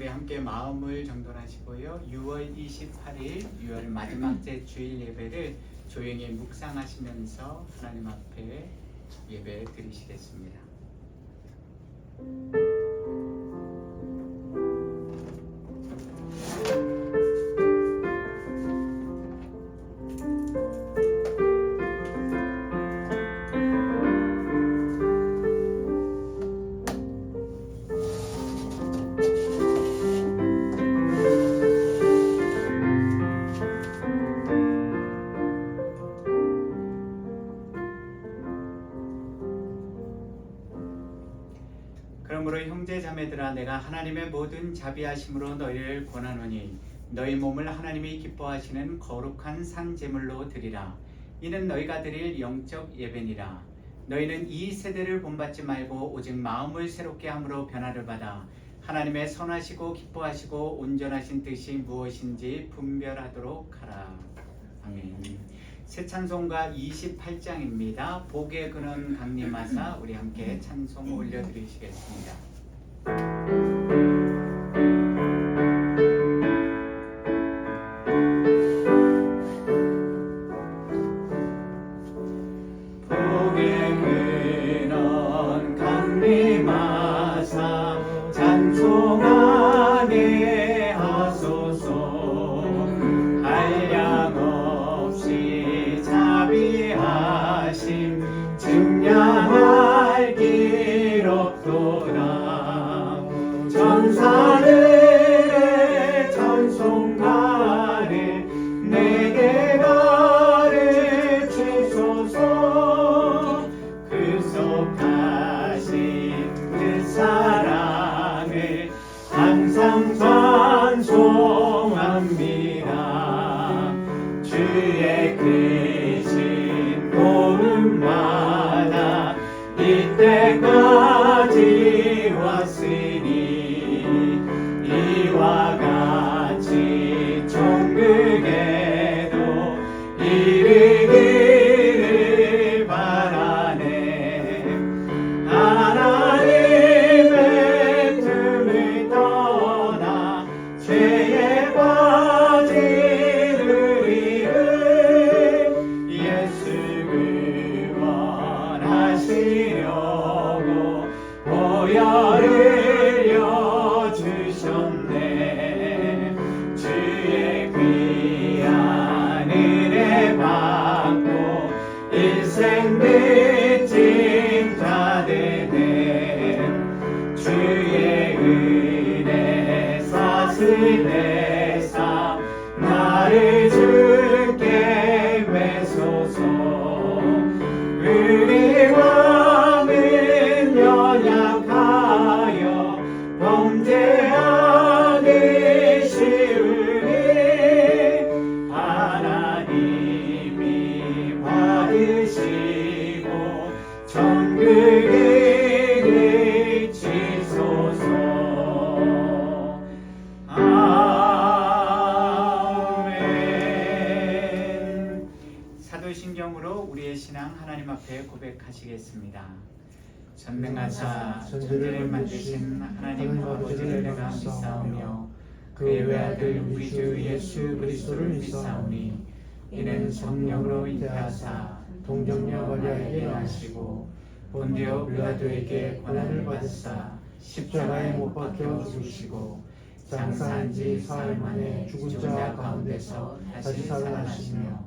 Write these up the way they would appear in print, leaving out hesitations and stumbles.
우리 함께 마음을 정돈하시고요. 6월 28일 6월 마지막째 주일 예배를 조용히 묵상하시면서 하나님 앞에 예배 드리시겠습니다. 그러므로 형제 자매들아, 내가 하나님의 모든 자비하심으로 너희를 권하노니 너희 몸을 하나님이 기뻐하시는 거룩한 산 제물로 드리라. 이는 너희가 드릴 영적 예배니라. 너희는 이 세대를 본받지 말고 오직 마음을 새롭게 함으로 변화를 받아 하나님의 선하시고 기뻐하시고 온전하신 뜻이 무엇인지 분별하도록 하라. 아멘. 새 찬송가 28장입니다. 복의 근원 강림하사 우리 함께 찬송 올려드리시겠습니다. 복의 근원 강림하사 찬송하게 하소서. 한량 없이 자비하심 증량할 길 없도다. 전사들의 찬송가를 내게 가르치소서. 구속하신 그 사랑을 항상 찬송합니다. 주의 크신 도움마다 이때까지 왔으니 이와 같이 천국에도 이르기를 바라네. 하나님의 틈을 떠나 죄에 빠진 우리를 예수를 원하시려고 보혈을 여주셨네. 주의 귀한 은혜 받고 일생 빚진 자들은 주의 은혜 사슬내사 나를 주께 메소서. 우리 마음은 연약하여 범죄하기 쉬우니 하나님이 받으시고 천국에 지소서. 아멘. 사도신경으로 우리의 신앙 하나님 앞에 고백하시겠습니다. 전능하사 천지를 만드신 하나님 아버지를 내가 믿사오며 그의 외아들 우리 주 예수 그리스도를 믿사오니 이는 성령으로 잉태하사 동정녀 마리아에게 나시고 본디오 빌라도에게 고난을 받으사 십자가에 못 박혀 죽으시고 장사한 지 사흘 만에 죽은 자 가운데서 다시 살아나시며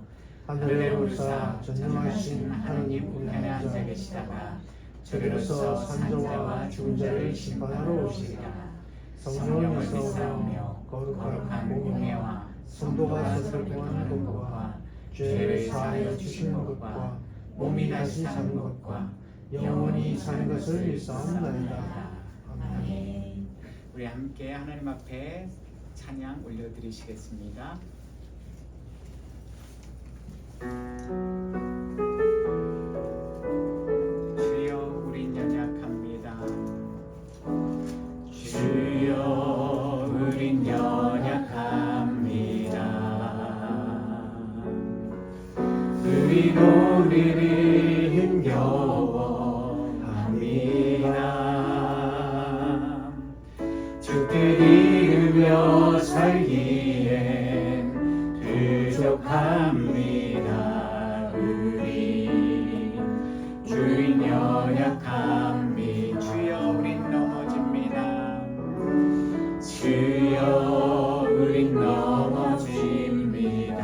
하늘에 오르사 전능하신 하느님 우편에 앉아 계시다가 저리로서 산자와 죽은 자를 심판하러 오시리라. 성령을 믿사오며 거룩한 공예와 성도가 서슬퍼하는 것과 죄를 사하여 주시는 것과 몸이 다시 사는 것과 영원히 사는 것을 믿사옵나이다. 아멘. 우리 함께 하나님 앞에 찬양 올려드리시겠습니다. 주여 우린 연약합니다. 주여 우린 연약합니다. 우리도 우리를 힘겨워합니다. 주들이 연약함이 주여 우린 넘어집니다. 주여 우린 넘어집니다.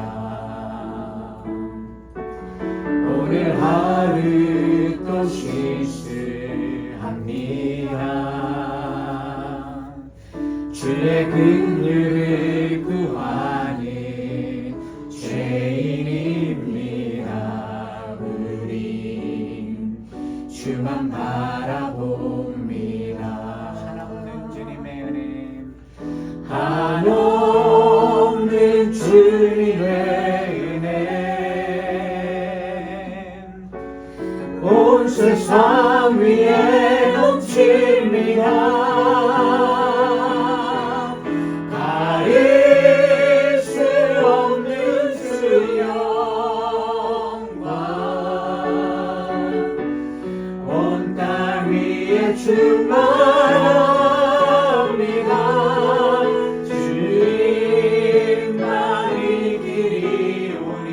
오늘 하루 또 실수합니다. 주의 긍휼을 구하는 죄인입니다. 우린 주만 바라봅니다. 한없는 주님의 은혜, 한없는 주님의 은혜, 온 세상 위에 넘칩니다. 가릴 수 없는 주 영광, 온 땅 위에 충만합니다. 주님만이 길이 오니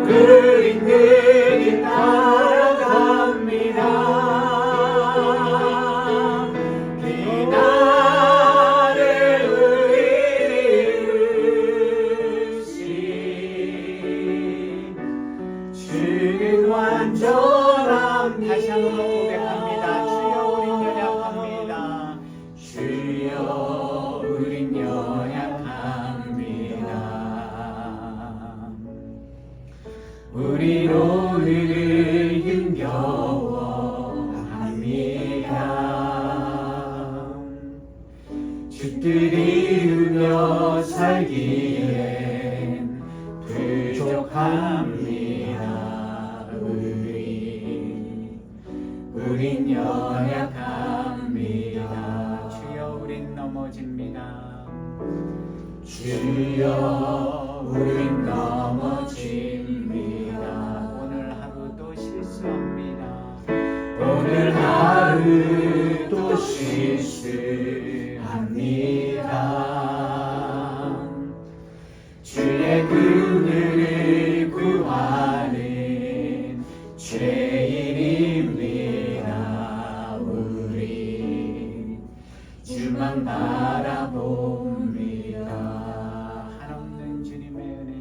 우린 그리 따라갑니다. 비난을 의르신 주는 완전함. 다시 한번 고백합니다. 주여 우린 연약합니다. 주여 우린 연약합니다. 우린 오늘을 힘겨워합니다. 주들이 이루며 살기엔 부족합니다. 우린 연약합니다. 주여 우린 넘어집니다. 주여 우린 넘어집니다. 오늘 하루도 실수합니다. 오늘 하루도 실수합니다. 주의 긍휼을 구하는 죄인입니다. 우리 주만 바라봅니다. 한없는 주님의 은혜,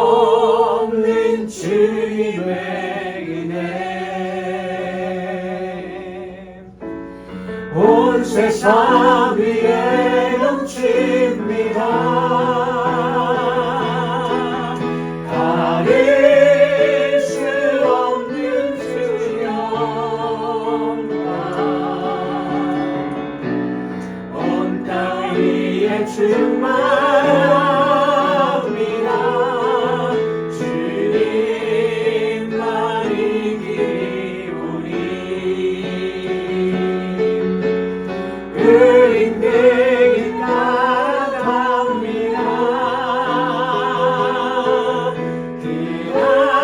한없는 주님의 은혜, 온 세상 위에 넘칩니다. 가릴 수 없는 주 영광, 온 땅 위에 충만합니다. 주님만이 길이 오니 우린 그길 따라갑니다.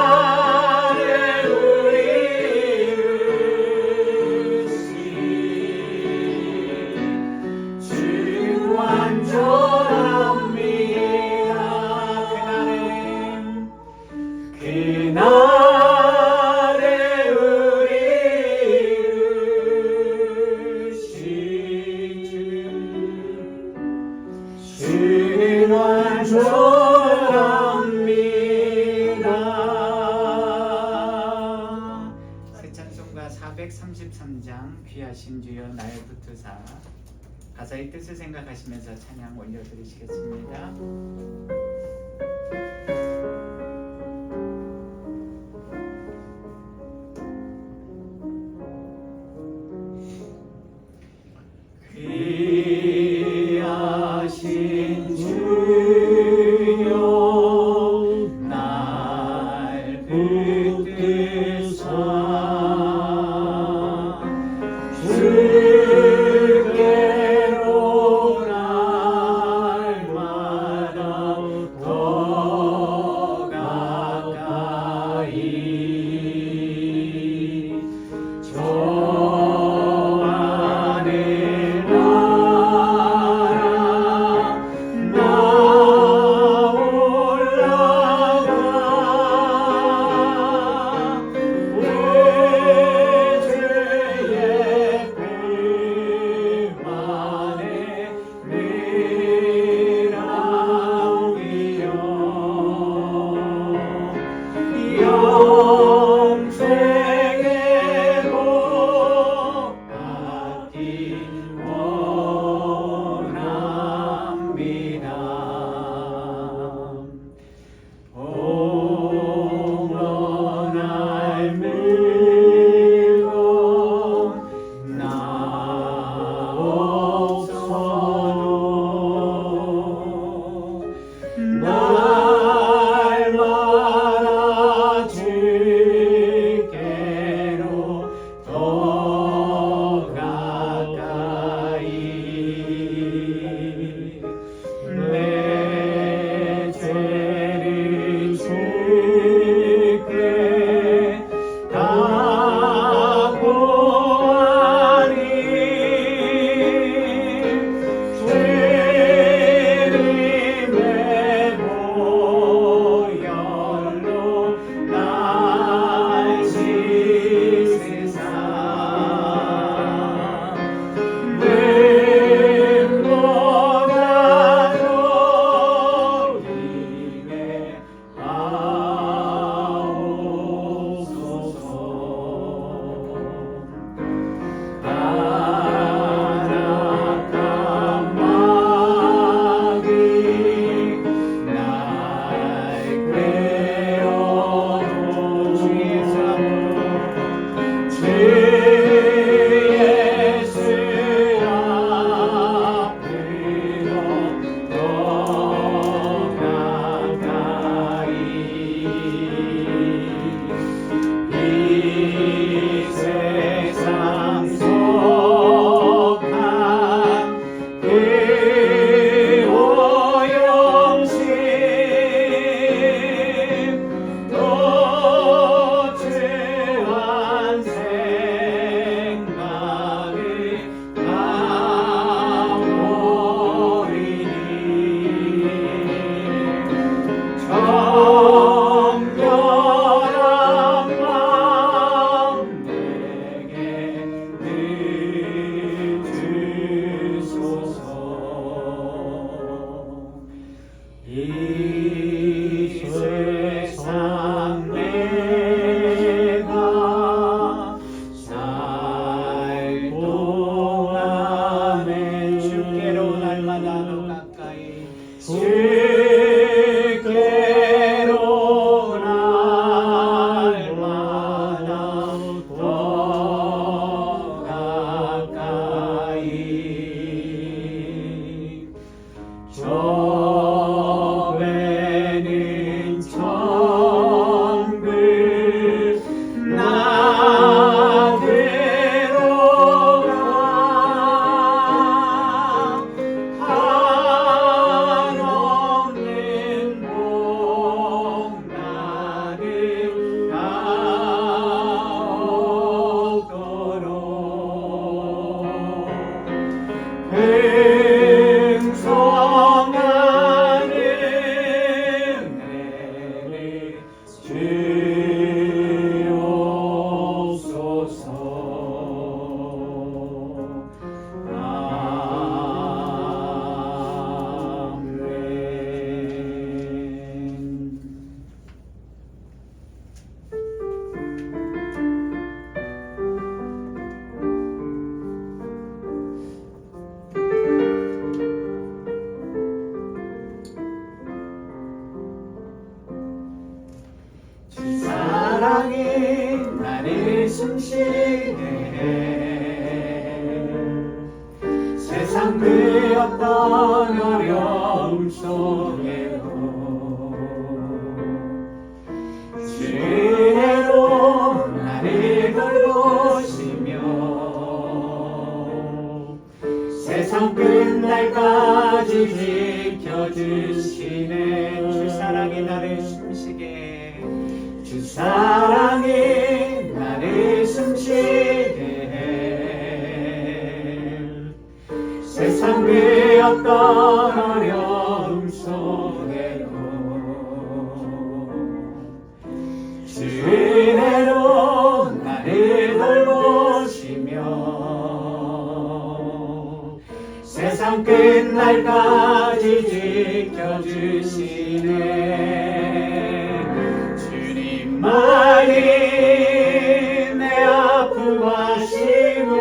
그날에 우리 이루신 주는 완전합니다. 그날에 우리 이루신 주는 완전합니다. 새 찬송가 433장 귀하신 주여 나의 붙으사, 가사의 뜻을 생각하시면서 찬양 올려드리시겠습니다. 귀하신 주여 날 붙드사 주께로 날마다 더 주께 다 고하니 주님의 보혈로 날 씻으사 능보다도 임해 하옵소서. 안악한 마귀 날 꾀어도 주 예수 앞으로 더 가까이 이 세상 속한 그 오용심 또 죄한 생각을 가오리니 정결한 마음 내게 늘 주소서. 이 세상 내가 살 동안에 주께로 날마다 더 가까이 주께로 날마다 더 가까이 저배는 천국 나 들어가 한없는 복 나를 가오도록 풍성한 은혜를 주옵소서. 아멘. 주 사랑이 나를 숨쉬게 해 세상 그 어떤 어려움 속에도 주 은혜로 나를 돌보시며 세상 끝날까지 지켜주시네. 주 사랑이 나를 숨쉬게 해. 주 사랑이 나를 숨쉬게 해 세상 그 어떤 어려움 속에도 주 은혜로 나를 돌보시며 세상 끝날까지 지켜주시네. 주님만이 내 아픔 아시며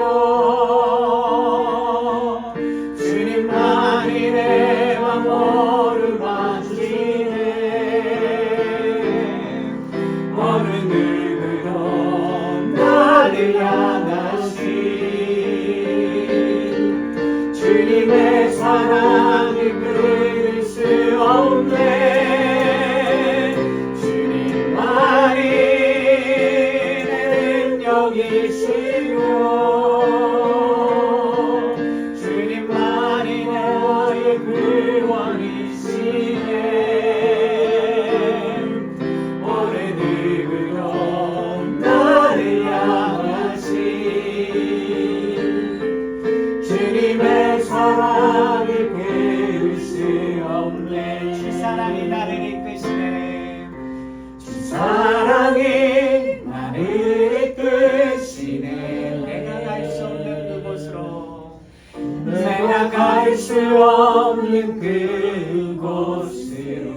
주님만이 내 맘 어루만지네. 어느 누구도 나를 향하신 주님의 사랑을 끊을 수 없네. 주님만이 내 능력이시며 주님만이 나의 구원이시네. 갈 수 없는 그곳으로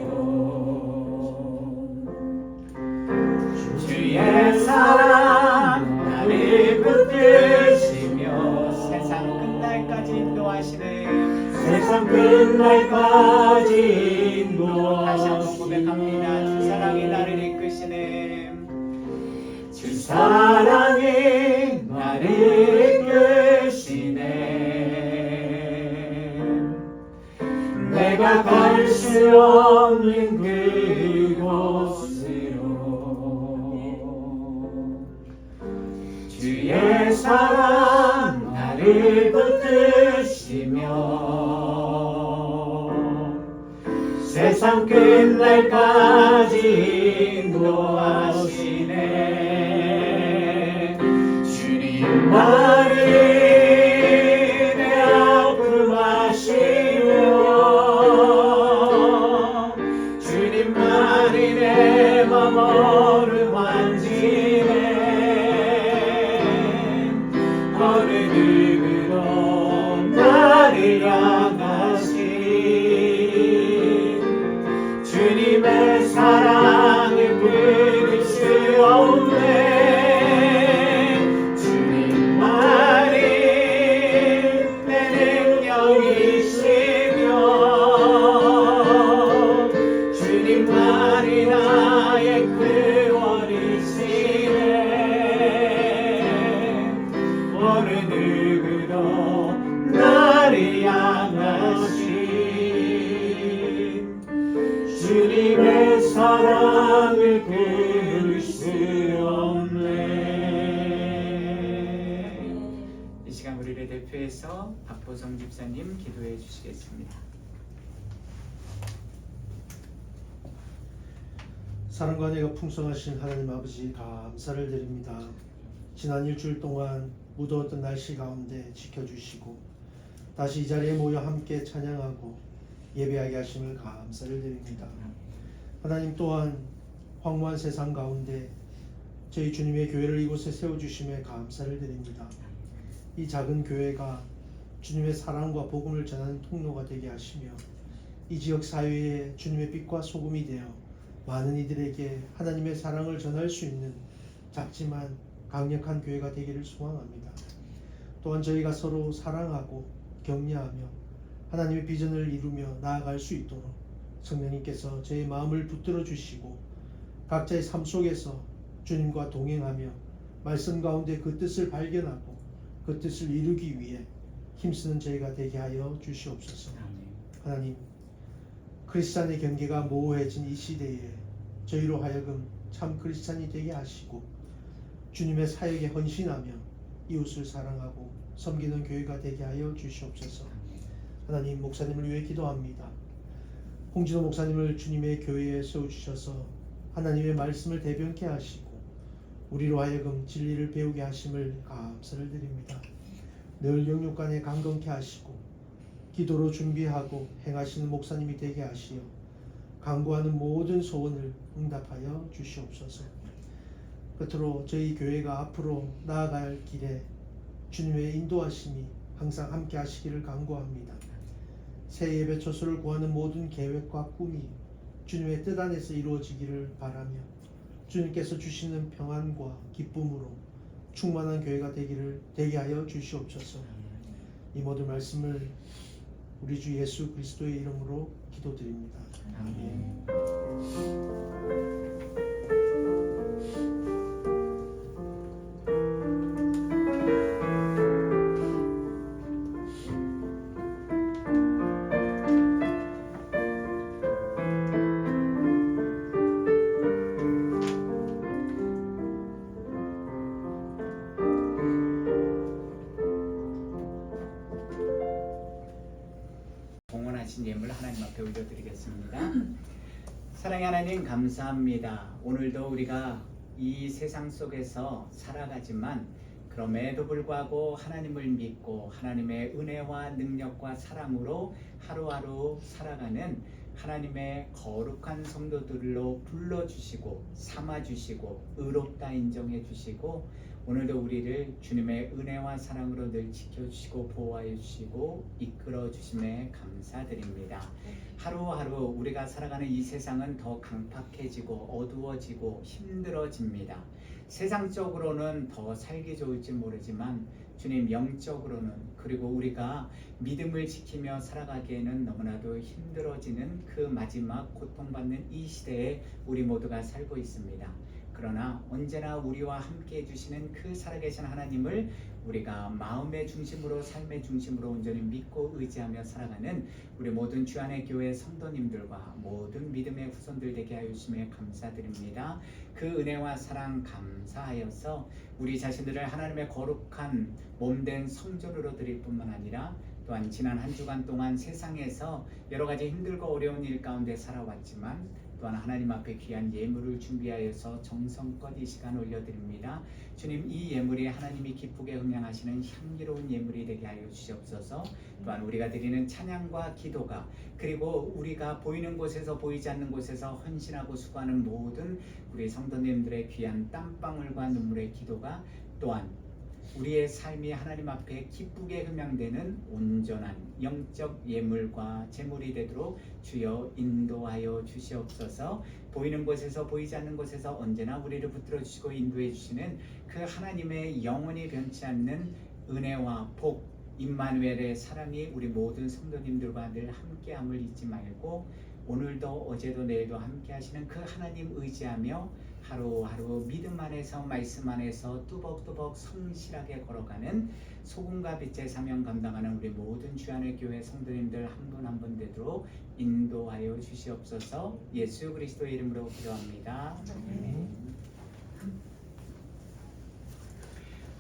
주의 사랑 나를 붙드시며 세상 끝날까지 인도하시는 세상 끝날까지 다시 한번 인도하시는 고백합니다. 주 사랑이 나를 이끄시는 주 사랑이 나를 이끄시네. 내가 갈 수 없는 그곳으로 주의 사랑 나를 붙드시며 세상 끝날까지 인도하시네. 주님만이 내 아픔 아시며 주님만이 내 맘 어루만지네. 어느 누구도 나를 향하신 주님의 사랑을 끊을 수 없네. 주님만이 내 능력이시며 주님만이 나의 구원이시네. 어느 누구도 나를 향하신 주님의 사랑을 끊을 수 없네. 이 시간 우리를 대표해서 박보성 집사님 기도해 주시겠습니다. 사랑과 은혜가 풍성하신 하나님 아버지 감사를 드립니다. 지난 일주일 동안 무더웠던 날씨 가운데 지켜주시고 다시 이 자리에 모여 함께 찬양하고 예배하게 하심을 감사를 드립니다. 하나님 또한 황무한 세상 가운데 저희 주님의 교회를 이곳에 세워주심에 감사를 드립니다. 이 작은 교회가 주님의 사랑과 복음을 전하는 통로가 되게 하시며 이 지역 사회에 주님의 빛과 소금이 되어 많은 이들에게 하나님의 사랑을 전할 수 있는 작지만 강력한 교회가 되기를 소망합니다. 또한 저희가 서로 사랑하고 격려하며 하나님의 비전을 이루며 나아갈 수 있도록 성령님께서 저의 마음을 붙들어 주시고 각자의 삶 속에서 주님과 동행하며 말씀 가운데 그 뜻을 발견하고 그 뜻을 이루기 위해 힘쓰는 저희가 되게 하여 주시옵소서. 하나님, 크리스찬의 경계가 모호해진 이 시대에 저희로 하여금 참 크리스찬이 되게 하시고 주님의 사역에 헌신하며 이웃을 사랑하고 섬기는 교회가 되게 하여 주시옵소서. 하나님, 목사님을 위해 기도합니다. 홍진호 목사님을 주님의 교회에 세워주셔서 하나님의 말씀을 대변케 하시고 우리로 하여금 진리를 배우게 하심을 감사를 드립니다. 늘 영육간에 강건케 하시고 기도로 준비하고 행하시는 목사님이 되게 하시어 간구하는 모든 소원을 응답하여 주시옵소서. 끝으로 저희 교회가 앞으로 나아갈 길에 주님의 인도하심이 항상 함께 하시기를 간구합니다. 새 예배 초소를 구하는 모든 계획과 꿈이 주님의 뜻 안에서 이루어지기를 바라며 주님께서 주시는 평안과 기쁨으로 충만한 교회가 되게 하여 주시옵소서. 이 모든 말씀을 우리 주 예수 그리스도의 이름으로 기도드립니다. 아멘. 봉헌하신 예물 하나님 앞에 올려드리겠습니다. 사랑의 하나님, 감사합니다. 오늘도 우리가 이 세상 속에서 살아가지만 그럼에도 불구하고 하나님을 믿고 하나님의 은혜와 능력과 사랑으로 하루하루 살아가는 하나님의 거룩한 성도들로 불러주시고 삼아주시고 의롭다 인정해주시고 오늘도 우리를 주님의 은혜와 사랑으로 늘 지켜주시고 보호하여 주시고 이끌어 주심에 감사드립니다. 하루하루 우리가 살아가는 이 세상은 더 강팍해지고 어두워지고 힘들어집니다. 세상적으로는 더 살기 좋을지 모르지만 주님 영적으로는 그리고 우리가 믿음을 지키며 살아가기에는 너무나도 힘들어지는 그 마지막 고통받는 이 시대에 우리 모두가 살고 있습니다. 그러나 언제나 우리와 함께 해주시는 그 살아계신 하나님을 우리가 마음의 중심으로 삶의 중심으로 온전히 믿고 의지하며 살아가는 우리 모든 주안의 교회 성도님들과 모든 믿음의 후손들 되게 하여 주심에 감사드립니다. 그 은혜와 사랑 감사하여서 우리 자신들을 하나님의 거룩한 몸된 성전으로 드릴 뿐만 아니라 또한 지난 한 주간 동안 세상에서 여러 가지 힘들고 어려운 일 가운데 살아왔지만 또한 하나님 앞에 귀한 예물을 준비하여서 정성껏 이 시간 올려드립니다. 주님 이 예물이 하나님이 기쁘게 음양하시는 향기로운 예물이 되게 하여 주시옵소서. 또한 우리가 드리는 찬양과 기도가 그리고 우리가 보이는 곳에서 보이지 않는 곳에서 헌신하고 수고하는 모든 우리 성도님들의 귀한 땀방울과 눈물의 기도가 또한 우리의 삶이 하나님 앞에 기쁘게 흠양되는 온전한 영적 예물과 제물이 되도록 주여 인도하여 주시옵소서. 보이는 곳에서 보이지 않는 곳에서 언제나 우리를 붙들어 주시고 인도해 주시는 그 하나님의 영원히 변치 않는 은혜와 복 임마누엘의 사랑이 우리 모든 성도님들과 늘 함께함을 잊지 말고 오늘도 어제도 내일도 함께 하시는 그 하나님 의지하며 하루하루 믿음 안에서 말씀 안에서 뚜벅뚜벅 성실하게 걸어가는 소금과 빛의 사명 감당하는 우리 모든 주안의 교회 성도님들 한 분 한 분 되도록 인도하여 주시옵소서. 예수 그리스도의 이름으로 기도합니다.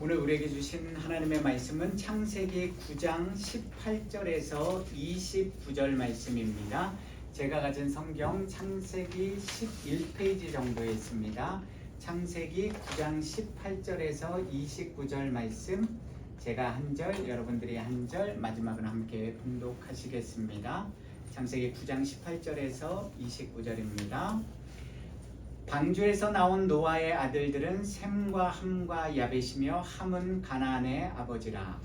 오늘 우리에게 주신 하나님의 말씀은 창세기 9장 18절에서 29절 말씀입니다. 제가 가진 성경 창세기 11페이지 정도에 있습니다. 창세기 9장 18절에서 29절 말씀 제가 한 절, 여러분들이 한 절, 마지막은 함께 봉독하시겠습니다. 창세기 9장 18절에서 29절입니다. 방주에서 나온 노아의 아들들은 셈과 함과 야벳이며 함은 가나안의 아버지라.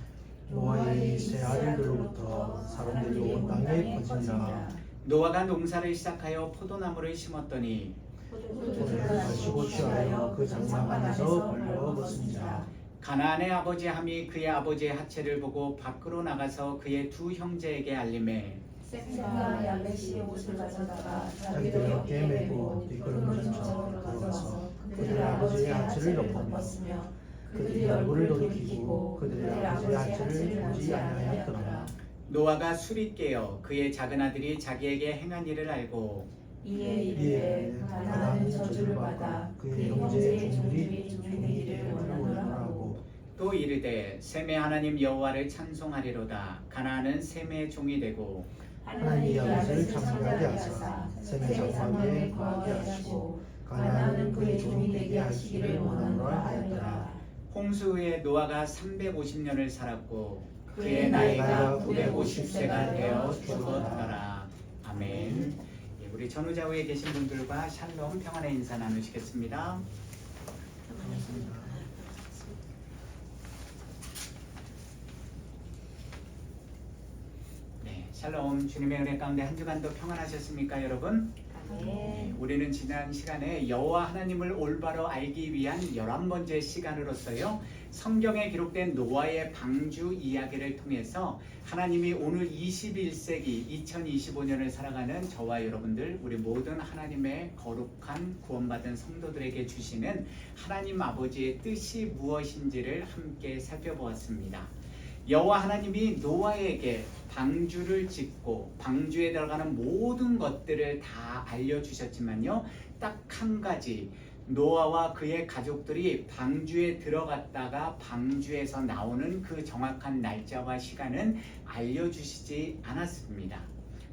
노아의 세 아들들로부터 사람들이 온 땅에 퍼지니라. 노아가 농사를 시작하여 포도나무를 심었더니 포도를 가지고 취하여 그 장막 안에서 벌려 먹습니다. 가나안의 아버지 함이 그의 아버지의 하체를 보고 밖으로 나가서 그의 두 형제에게 알림해 셈과 야벳이 옷을 가져다가 자기들 어깨에 메고 뒷걸음질처럼 걸어가서 그들의 아버지의 하체를 덮었으며 그들이 얼굴을 돌이키고 그들의 아버지의 하체를 보지 아니하였더라. 노아가 술이 깨어 그의 작은 아들이 자기에게 행한 일을 알고 이에 이르되 가나안은 저주를 받아 그의 형제의 종들이 죽이기를 원하노라고. 또 이르되 셈의 하나님 여호와를 찬송하리로다. 가나안은 셈의 종이 되고 하나님이 야벳을 장막하게 하사 셈의 장막에 거하게 하시고 가나안은 그의 종이 되게 하시기를 원하노라 하였더라. 홍수 후에 노아가 350년을 살았고 그의 나이가 950세가 되어 죽었더라. 아멘. 우리 전후좌우에 계신 분들과 샬롬 평안의 인사 나누시겠습니다. 네, 샬롬. 주님의 은혜 가운데 한 주간도 평안하셨습니까, 여러분? 네, 우리는 지난 시간에 여호와 하나님을 올바로 알기 위한 11번째 시간으로서요, 성경에 기록된 노아의 방주 이야기를 통해서 하나님이 오늘 21세기 2025년을 살아가는 저와 여러분들 우리 모든 하나님의 거룩한 구원받은 성도들에게 주시는 하나님 아버지의 뜻이 무엇인지를 함께 살펴보았습니다. 여호와 하나님이 노아에게 방주를 짓고 방주에 들어가는 모든 것들을 다 알려주셨지만요, 딱 한 가지, 노아와 그의 가족들이 방주에 들어갔다가 방주에서 나오는 그 정확한 날짜와 시간은 알려주시지 않았습니다.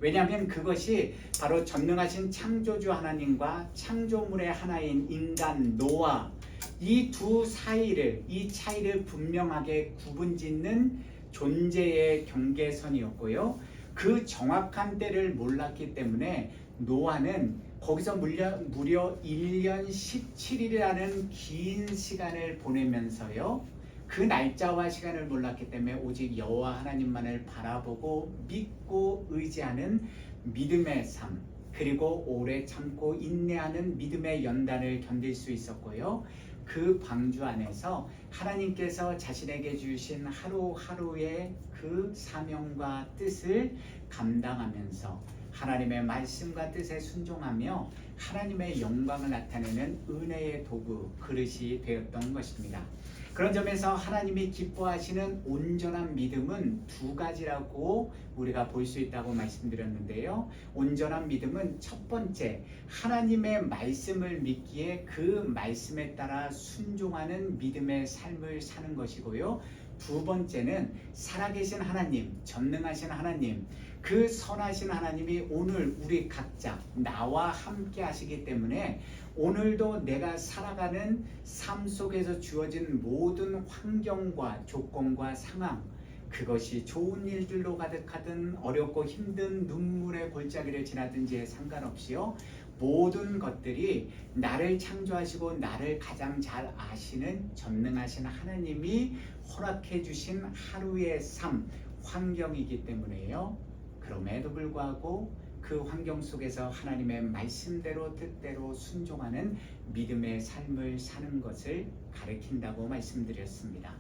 왜냐하면 그것이 바로 전능하신 창조주 하나님과 창조물의 하나인 인간 노아, 이 두 사이를, 이 차이를 분명하게 구분짓는 존재의 경계선이었고요. 그 정확한 때를 몰랐기 때문에 노아는 거기서 무려 1년 17일이라는 긴 시간을 보내면서요. 그 날짜와 시간을 몰랐기 때문에 오직 여호와 하나님만을 바라보고 믿고 의지하는 믿음의 삶, 그리고 오래 참고 인내하는 믿음의 연단을 견딜 수 있었고요. 그 방주 안에서 하나님께서 자신에게 주신 하루하루의 그 사명과 뜻을 감당하면서 하나님의 말씀과 뜻에 순종하며 하나님의 영광을 나타내는 은혜의 도구, 그릇이 되었던 것입니다. 그런 점에서 하나님이 기뻐하시는 온전한 믿음은 두 가지라고 우리가 볼 수 있다고 말씀드렸는데요. 온전한 믿음은 첫 번째, 하나님의 말씀을 믿기에 그 말씀에 따라 순종하는 믿음의 삶을 사는 것이고요. 두 번째는 살아계신 하나님, 전능하신 하나님, 그 선하신 하나님이 오늘 우리 각자 나와 함께 하시기 때문에 오늘도 내가 살아가는 삶 속에서 주어진 모든 환경과 조건과 상황, 그것이 좋은 일들로 가득하든 어렵고 힘든 눈물의 골짜기를 지나든지에 상관없이요, 모든 것들이 나를 창조하시고 나를 가장 잘 아시는 전능하신 하나님이 허락해 주신 하루의 삶, 환경이기 때문에요. 그럼에도 불구하고 그 환경 속에서 하나님의 말씀대로 뜻대로 순종하는 믿음의 삶을 사는 것을 가리킨다고 말씀드렸습니다.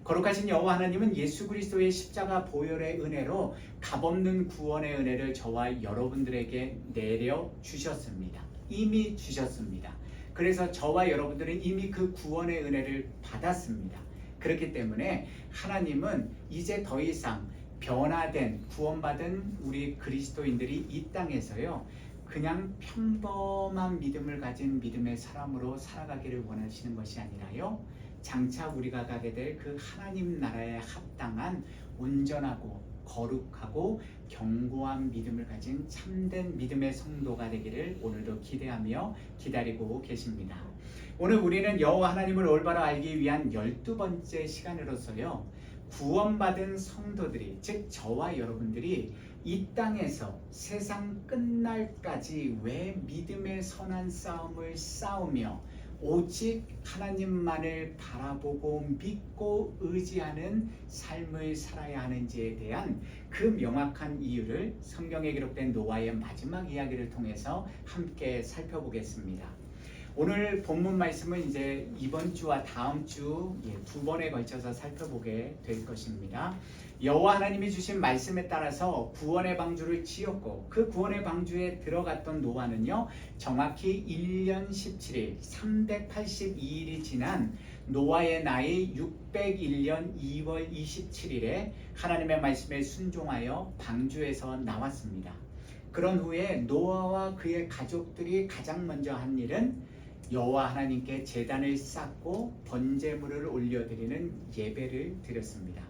거룩하신 여호와 하나님은 예수 그리스도의 십자가 보혈의 은혜로 값없는 구원의 은혜를 저와 여러분들에게 내려 주셨습니다. 이미 주셨습니다. 그래서 저와 여러분들은 이미 그 구원의 은혜를 받았습니다. 그렇기 때문에 하나님은 이제 더 이상 변화된 구원받은 우리 그리스도인들이 이 땅에서요, 그냥 평범한 믿음을 가진 믿음의 사람으로 살아가기를 원하시는 것이 아니라요, 장차 우리가 가게 될 그 하나님 나라에 합당한 온전하고 거룩하고 견고한 믿음을 가진 참된 믿음의 성도가 되기를 오늘도 기대하며 기다리고 계십니다. 오늘 우리는 여호와 하나님을 올바로 알기 위한 12번째 시간으로서요, 구원받은 성도들이, 즉 저와 여러분들이 이 땅에서 세상 끝날까지 왜 믿음의 선한 싸움을 싸우며 오직 하나님만을 바라보고 믿고 의지하는 삶을 살아야 하는지에 대한 그 명확한 이유를 성경에 기록된 노아의 마지막 이야기를 통해서 함께 살펴보겠습니다. 오늘 본문 말씀은 이제 이번 주와 다음 주 두 번에 걸쳐서 살펴보게 될 것입니다. 여호와 하나님이 주신 말씀에 따라서 구원의 방주를 지었고 그 구원의 방주에 들어갔던 노아는요, 정확히 1년 17일 382일이 지난 노아의 나이 601년 2월 27일에 하나님의 말씀에 순종하여 방주에서 나왔습니다. 그런 후에 노아와 그의 가족들이 가장 먼저 한 일은 여호와 하나님께 제단을 쌓고 번제물을 올려드리는 예배를 드렸습니다.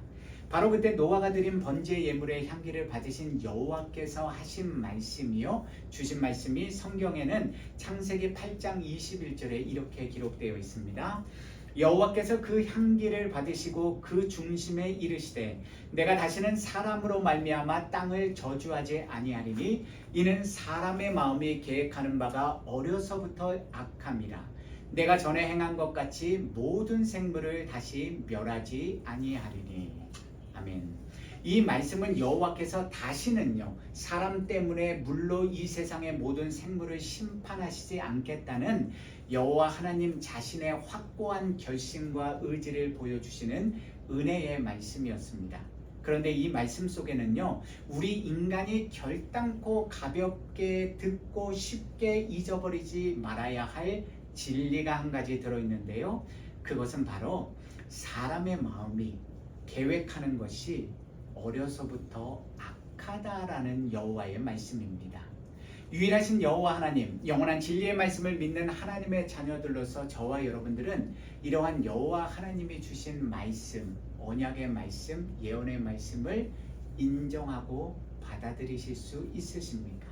바로 그때 노아가 드린 번제 예물의 향기를 받으신 여호와께서 하신 말씀이요, 주신 말씀이 성경에는 창세기 8장 21절에 이렇게 기록되어 있습니다. 여호와께서 그 향기를 받으시고 그 중심에 이르시되 내가 다시는 사람으로 말미암아 땅을 저주하지 아니하리니 이는 사람의 마음이 계획하는 바가 어려서부터 악함이라. 내가 전에 행한 것 같이 모든 생물을 다시 멸하지 아니하리니. 아멘. 이 말씀은 여호와께서 다시는요, 사람 때문에 물로 이 세상의 모든 생물을 심판하시지 않겠다는 여호와 하나님 자신의 확고한 결심과 의지를 보여주시는 은혜의 말씀이었습니다. 그런데 이 말씀 속에는요, 우리 인간이 결단코 가볍게 듣고 쉽게 잊어버리지 말아야 할 진리가 한 가지 들어있는데요, 그것은 바로 사람의 마음이 계획하는 것이 어려서부터 악하다라는 여호와의 말씀입니다. 유일하신 여호와 하나님, 영원한 진리의 말씀을 믿는 하나님의 자녀들로서 저와 여러분들은 이러한 여호와 하나님이 주신 말씀, 언약의 말씀, 예언의 말씀을 인정하고 받아들이실 수 있으십니까?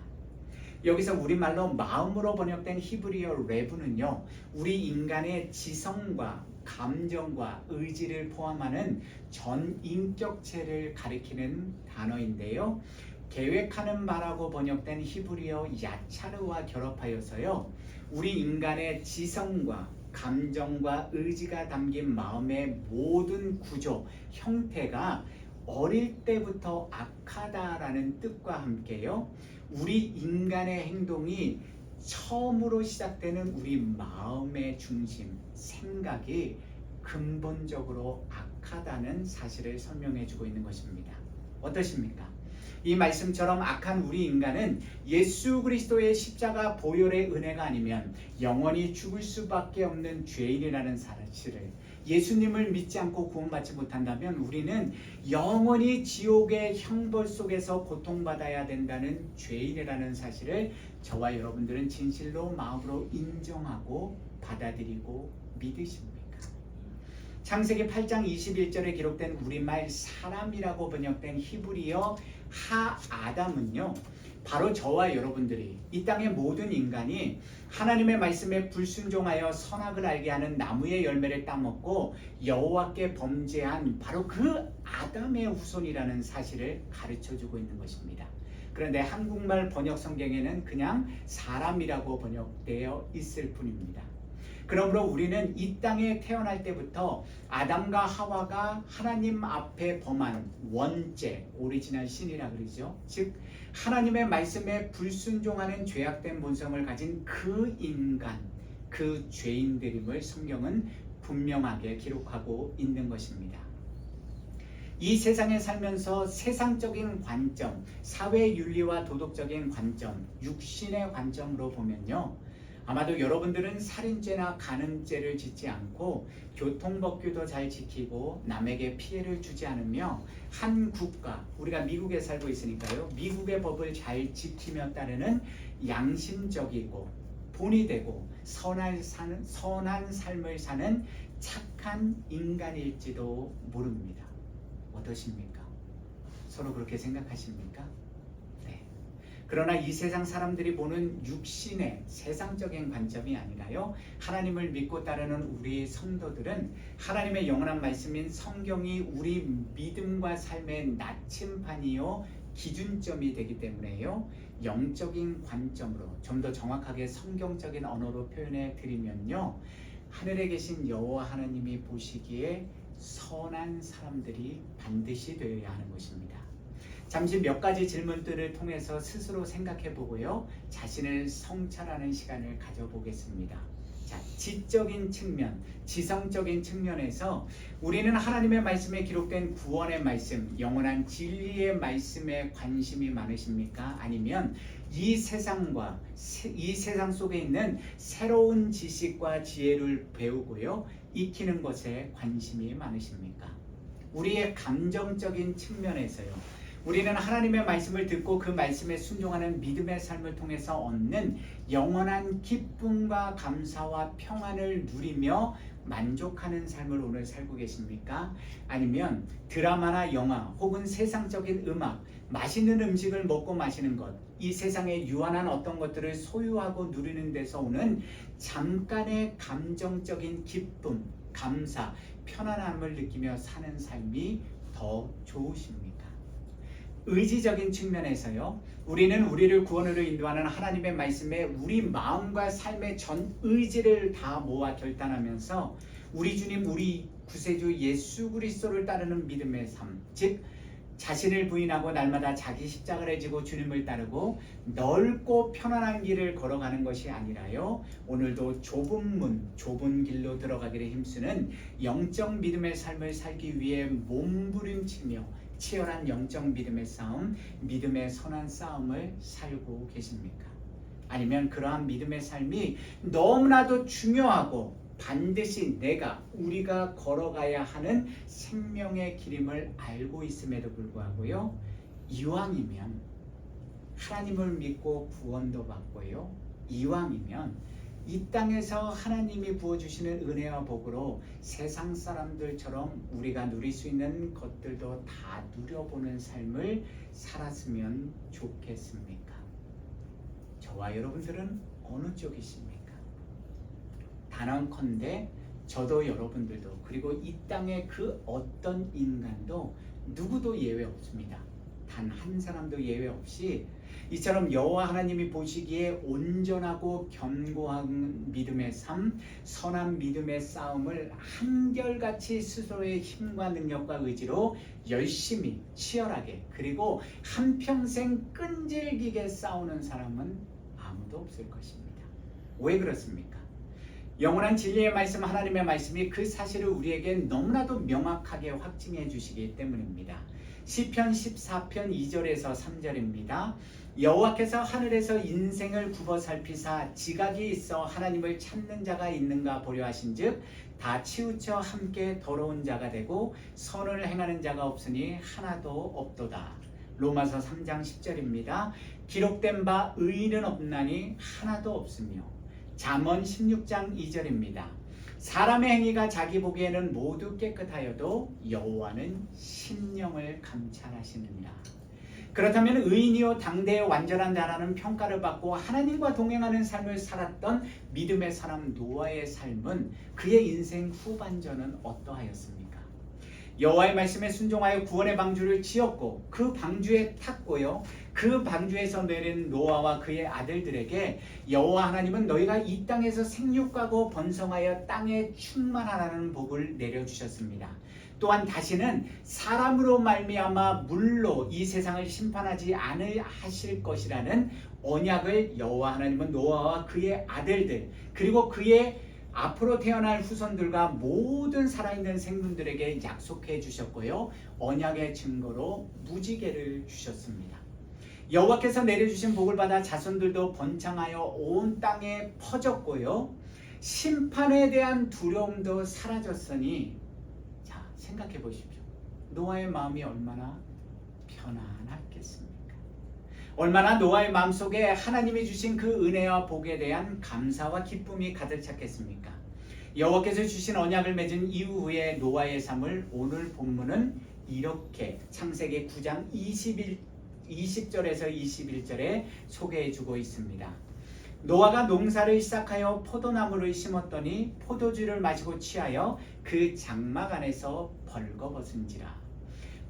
여기서 우리말로 마음으로 번역된 히브리어 레브는요, 우리 인간의 지성과 감정과 의지를 포함하는 전 인격체를 가리키는 단어인데요, 계획하는 바라고 번역된 히브리어 야차르와 결합하여서요, 우리 인간의 지성과 감정과 의지가 담긴 마음의 모든 구조, 형태가 어릴 때부터 악하다라는 뜻과 함께요, 우리 인간의 행동이 처음으로 시작되는 우리 마음의 중심, 생각이 근본적으로 악하다는 사실을 설명해 주고 있는 것입니다. 어떠십니까? 이 말씀처럼 악한 우리 인간은 예수 그리스도의 십자가 보혈의 은혜가 아니면 영원히 죽을 수밖에 없는 죄인이라는 사실을, 예수님을 믿지 않고 구원받지 못한다면 우리는 영원히 지옥의 형벌 속에서 고통받아야 된다는 죄인이라는 사실을 저와 여러분들은 진실로 마음으로 인정하고 받아들이고 믿으십니까? 창세기 8장 21절에 기록된 우리말 사람이라고 번역된 히브리어 하아담은요, 바로 저와 여러분들이, 이 땅의 모든 인간이 하나님의 말씀에 불순종하여 선악을 알게 하는 나무의 열매를 따먹고 여호와께 범죄한 바로 그 아담의 후손이라는 사실을 가르쳐주고 있는 것입니다. 그런데 한국말 번역 성경에는 그냥 사람이라고 번역되어 있을 뿐입니다. 그러므로 우리는 이 땅에 태어날 때부터 아담과 하와가 하나님 앞에 범한 원죄, 오리지널 신이라 그러죠. 즉 하나님의 말씀에 불순종하는 죄악된 본성을 가진 그 인간, 그 죄인들임을 성경은 분명하게 기록하고 있는 것입니다. 이 세상에 살면서 세상적인 관점, 사회 윤리와 도덕적인 관점, 육신의 관점으로 보면요, 아마도 여러분들은 살인죄나 간음죄를 짓지 않고 교통법규도 잘 지키고 남에게 피해를 주지 않으며 한 국가, 우리가 미국에 살고 있으니까요, 미국의 법을 잘 지키며 따르는 양심적이고 본이 되고 선한 삶을 사는 착한 인간일지도 모릅니다. 어떠십니까? 서로 그렇게 생각하십니까? 그러나 이 세상 사람들이 보는 육신의 세상적인 관점이 아니라요, 하나님을 믿고 따르는 우리 성도들은 하나님의 영원한 말씀인 성경이 우리 믿음과 삶의 나침반이요 기준점이 되기 때문에요, 영적인 관점으로 좀 더 정확하게 성경적인 언어로 표현해 드리면요, 하늘에 계신 여호와 하나님이 보시기에 선한 사람들이 반드시 되어야 하는 것입니다. 잠시 몇 가지 질문들을 통해서 스스로 생각해 보고요, 자신을 성찰하는 시간을 가져보겠습니다. 자, 지적인 측면, 지성적인 측면에서 우리는 하나님의 말씀에 기록된 구원의 말씀, 영원한 진리의 말씀에 관심이 많으십니까? 아니면 이 세상 속에 있는 새로운 지식과 지혜를 배우고요, 익히는 것에 관심이 많으십니까? 우리의 감정적인 측면에서요, 우리는 하나님의 말씀을 듣고 그 말씀에 순종하는 믿음의 삶을 통해서 얻는 영원한 기쁨과 감사와 평안을 누리며 만족하는 삶을 오늘 살고 계십니까? 아니면 드라마나 영화 혹은 세상적인 음악, 맛있는 음식을 먹고 마시는 것, 이 세상의 유한한 어떤 것들을 소유하고 누리는 데서 오는 잠깐의 감정적인 기쁨, 감사, 편안함을 느끼며 사는 삶이 더 좋으십니까? 의지적인 측면에서요, 우리는 우리를 구원으로 인도하는 하나님의 말씀에 우리 마음과 삶의 전 의지를 다 모아 결단하면서 우리 주님, 우리 구세주 예수 그리스도를 따르는 믿음의 삶, 즉 자신을 부인하고 날마다 자기 십자가를 지고 주님을 따르고 넓고 편안한 길을 걸어가는 것이 아니라요, 오늘도 좁은 문, 좁은 길로 들어가기를 힘쓰는 영적 믿음의 삶을 살기 위해 몸부림치며 치열한 영적 믿음의 싸움, 믿음의 선한 싸움을 살고 계십니까? 아니면 그러한 믿음의 삶이 너무나도 중요하고 반드시 우리가 걸어가야 하는 생명의 길임을 알고 있음에도 불구하고요, 이왕이면 하나님을 믿고 구원도 받고요, 이왕이면 이 땅에서 하나님이 부어주시는 은혜와 복으로 세상 사람들처럼 우리가 누릴 수 있는 것들도 다 누려보는 삶을 살았으면 좋겠습니까? 저와 여러분들은 어느 쪽이십니까? 단언컨대 저도 여러분들도, 그리고 이 땅의 그 어떤 인간도 누구도 예외 없습니다. 단 한 사람도 예외 없이 이처럼 여호와 하나님이 보시기에 온전하고 견고한 믿음의 삶, 선한 믿음의 싸움을 한결같이 스스로의 힘과 능력과 의지로 열심히 치열하게 그리고 한평생 끈질기게 싸우는 사람은 아무도 없을 것입니다. 왜 그렇습니까? 영원한 진리의 말씀, 하나님의 말씀이 그 사실을 우리에게 너무나도 명확하게 확증해 주시기 때문입니다. 시편 14편 2절에서 3절입니다. 여호와께서 하늘에서 인생을 굽어 살피사 지각이 있어 하나님을 찾는 자가 있는가 보려 하신즉 다 치우쳐 함께 더러운 자가 되고 선을 행하는 자가 없으니 하나도 없도다. 로마서 3장 10절입니다. 기록된 바 의인은 없나니 하나도 없으며 잠언 16장 2절입니다. 사람의 행위가 자기 보기에는 모두 깨끗하여도 여호와는 심령을 감찰하시느니라. 그렇다면 의인이요 당대의 완전한 자라는 평가를 받고 하나님과 동행하는 삶을 살았던 믿음의 사람 노아의 삶은 그의 인생 후반전은 어떠하였습니까? 여호와의 말씀에 순종하여 구원의 방주를 지었고 그 방주에 탔고요. 그 방주에서 내린 노아와 그의 아들들에게 여호와 하나님은 너희가 이 땅에서 생육하고 번성하여 땅에 충만하라는 복을 내려주셨습니다. 또한 다시는 사람으로 말미암아 물로 이 세상을 심판하지 않으실 것이라는 언약을 여호와 하나님은 노아와 그의 아들들 그리고 그의 앞으로 태어날 후손들과 모든 살아있는 생물들에게 약속해 주셨고요. 언약의 증거로 무지개를 주셨습니다. 여호와께서 내려주신 복을 받아 자손들도 번창하여 온 땅에 퍼졌고요. 심판에 대한 두려움도 사라졌으니 자 생각해 보십시오. 노아의 마음이 얼마나 편안했겠습니까? 얼마나 노아의 마음속에 하나님이 주신 그 은혜와 복에 대한 감사와 기쁨이 가득 찼겠습니까? 여호와께서 주신 언약을 맺은 이후의 노아의 삶을 오늘 본문은 이렇게 창세기 9장 20절에서 21절에 소개해주고 있습니다. 노아가 농사를 시작하여 포도나무를 심었더니 포도주를 마시고 취하여 그 장막 안에서 벌거벗은지라.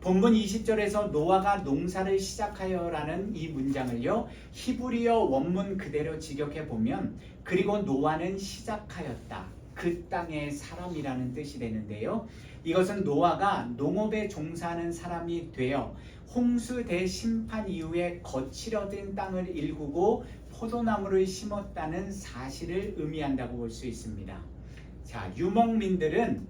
본문 20절에서 노아가 농사를 시작하여라는 이 문장을요 히브리어 원문 그대로 직역해 보면 그리고 노아는 시작하였다. 그 땅의 사람이라는 뜻이 되는데요. 이것은 노아가 농업에 종사하는 사람이 되어 홍수 대심판 이후에 거칠어진 땅을 일구고 포도나무를 심었다는 사실을 의미한다고 볼 수 있습니다. 자, 유목민들은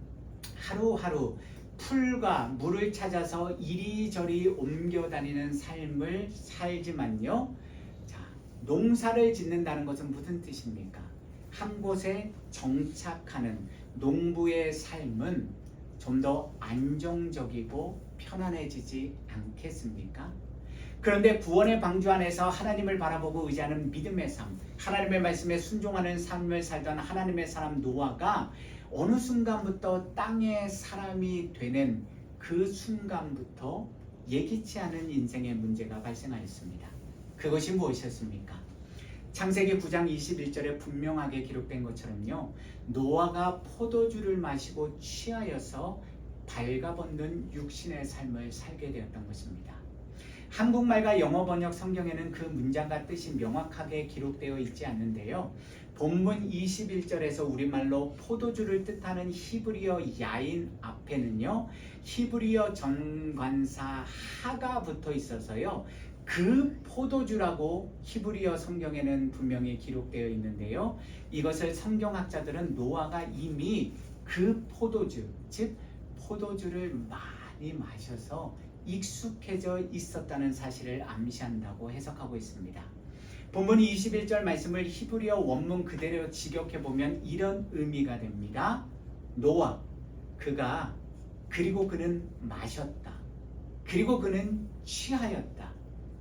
하루하루 풀과 물을 찾아서 이리저리 옮겨 다니는 삶을 살지만요. 자, 농사를 짓는다는 것은 무슨 뜻입니까? 한 곳에 정착하는 농부의 삶은 좀 더 안정적이고 편안해지지 않겠습니까? 그런데 구원의 방주 안에서 하나님을 바라보고 의지하는 믿음의 삶, 하나님의 말씀에 순종하는 삶을 살던 하나님의 사람 노아가 어느 순간부터 땅의 사람이 되는 그 순간부터 예기치 않은 인생의 문제가 발생하였습니다. 그것이 무엇이었습니까? 창세기 9장 21절에 분명하게 기록된 것처럼요. 노아가 포도주를 마시고 취하여서 발가벗는 육신의 삶을 살게 되었던 것입니다. 한국말과 영어 번역 성경에는 그 문장과 뜻이 명확하게 기록되어 있지 않는데요. 본문 21절에서 우리말로 포도주를 뜻하는 히브리어 야인 앞에는요. 히브리어 전관사 하가 붙어 있어서요. 그 포도주라고 히브리어 성경에는 분명히 기록되어 있는데요. 이것을 성경학자들은 노아가 이미 그 포도주, 즉 포도주를 많이 마셔서 익숙해져 있었다는 사실을 암시한다고 해석하고 있습니다. 본문 21절 말씀을 히브리어 원문 그대로 직역해보면 이런 의미가 됩니다. 노아, 그리고 그는 마셨다. 그리고 그는 취하였다.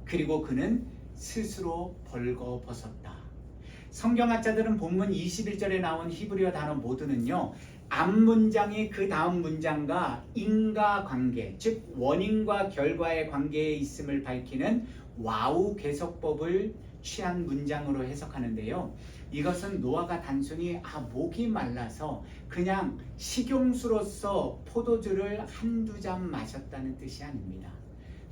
그리고 그는 스스로 벌거벗었다. 성경학자들은 본문 21절에 나온 히브리어 단어 모두는요. 앞문장이 그 다음 문장과 인과관계, 즉 원인과 결과의 관계에 있음을 밝히는 와우 개석법을 취한 문장으로 해석하는데요. 이것은 노아가 단순히 목이 말라서 그냥 식용수로서 포도주를 한두 잔 마셨다는 뜻이 아닙니다.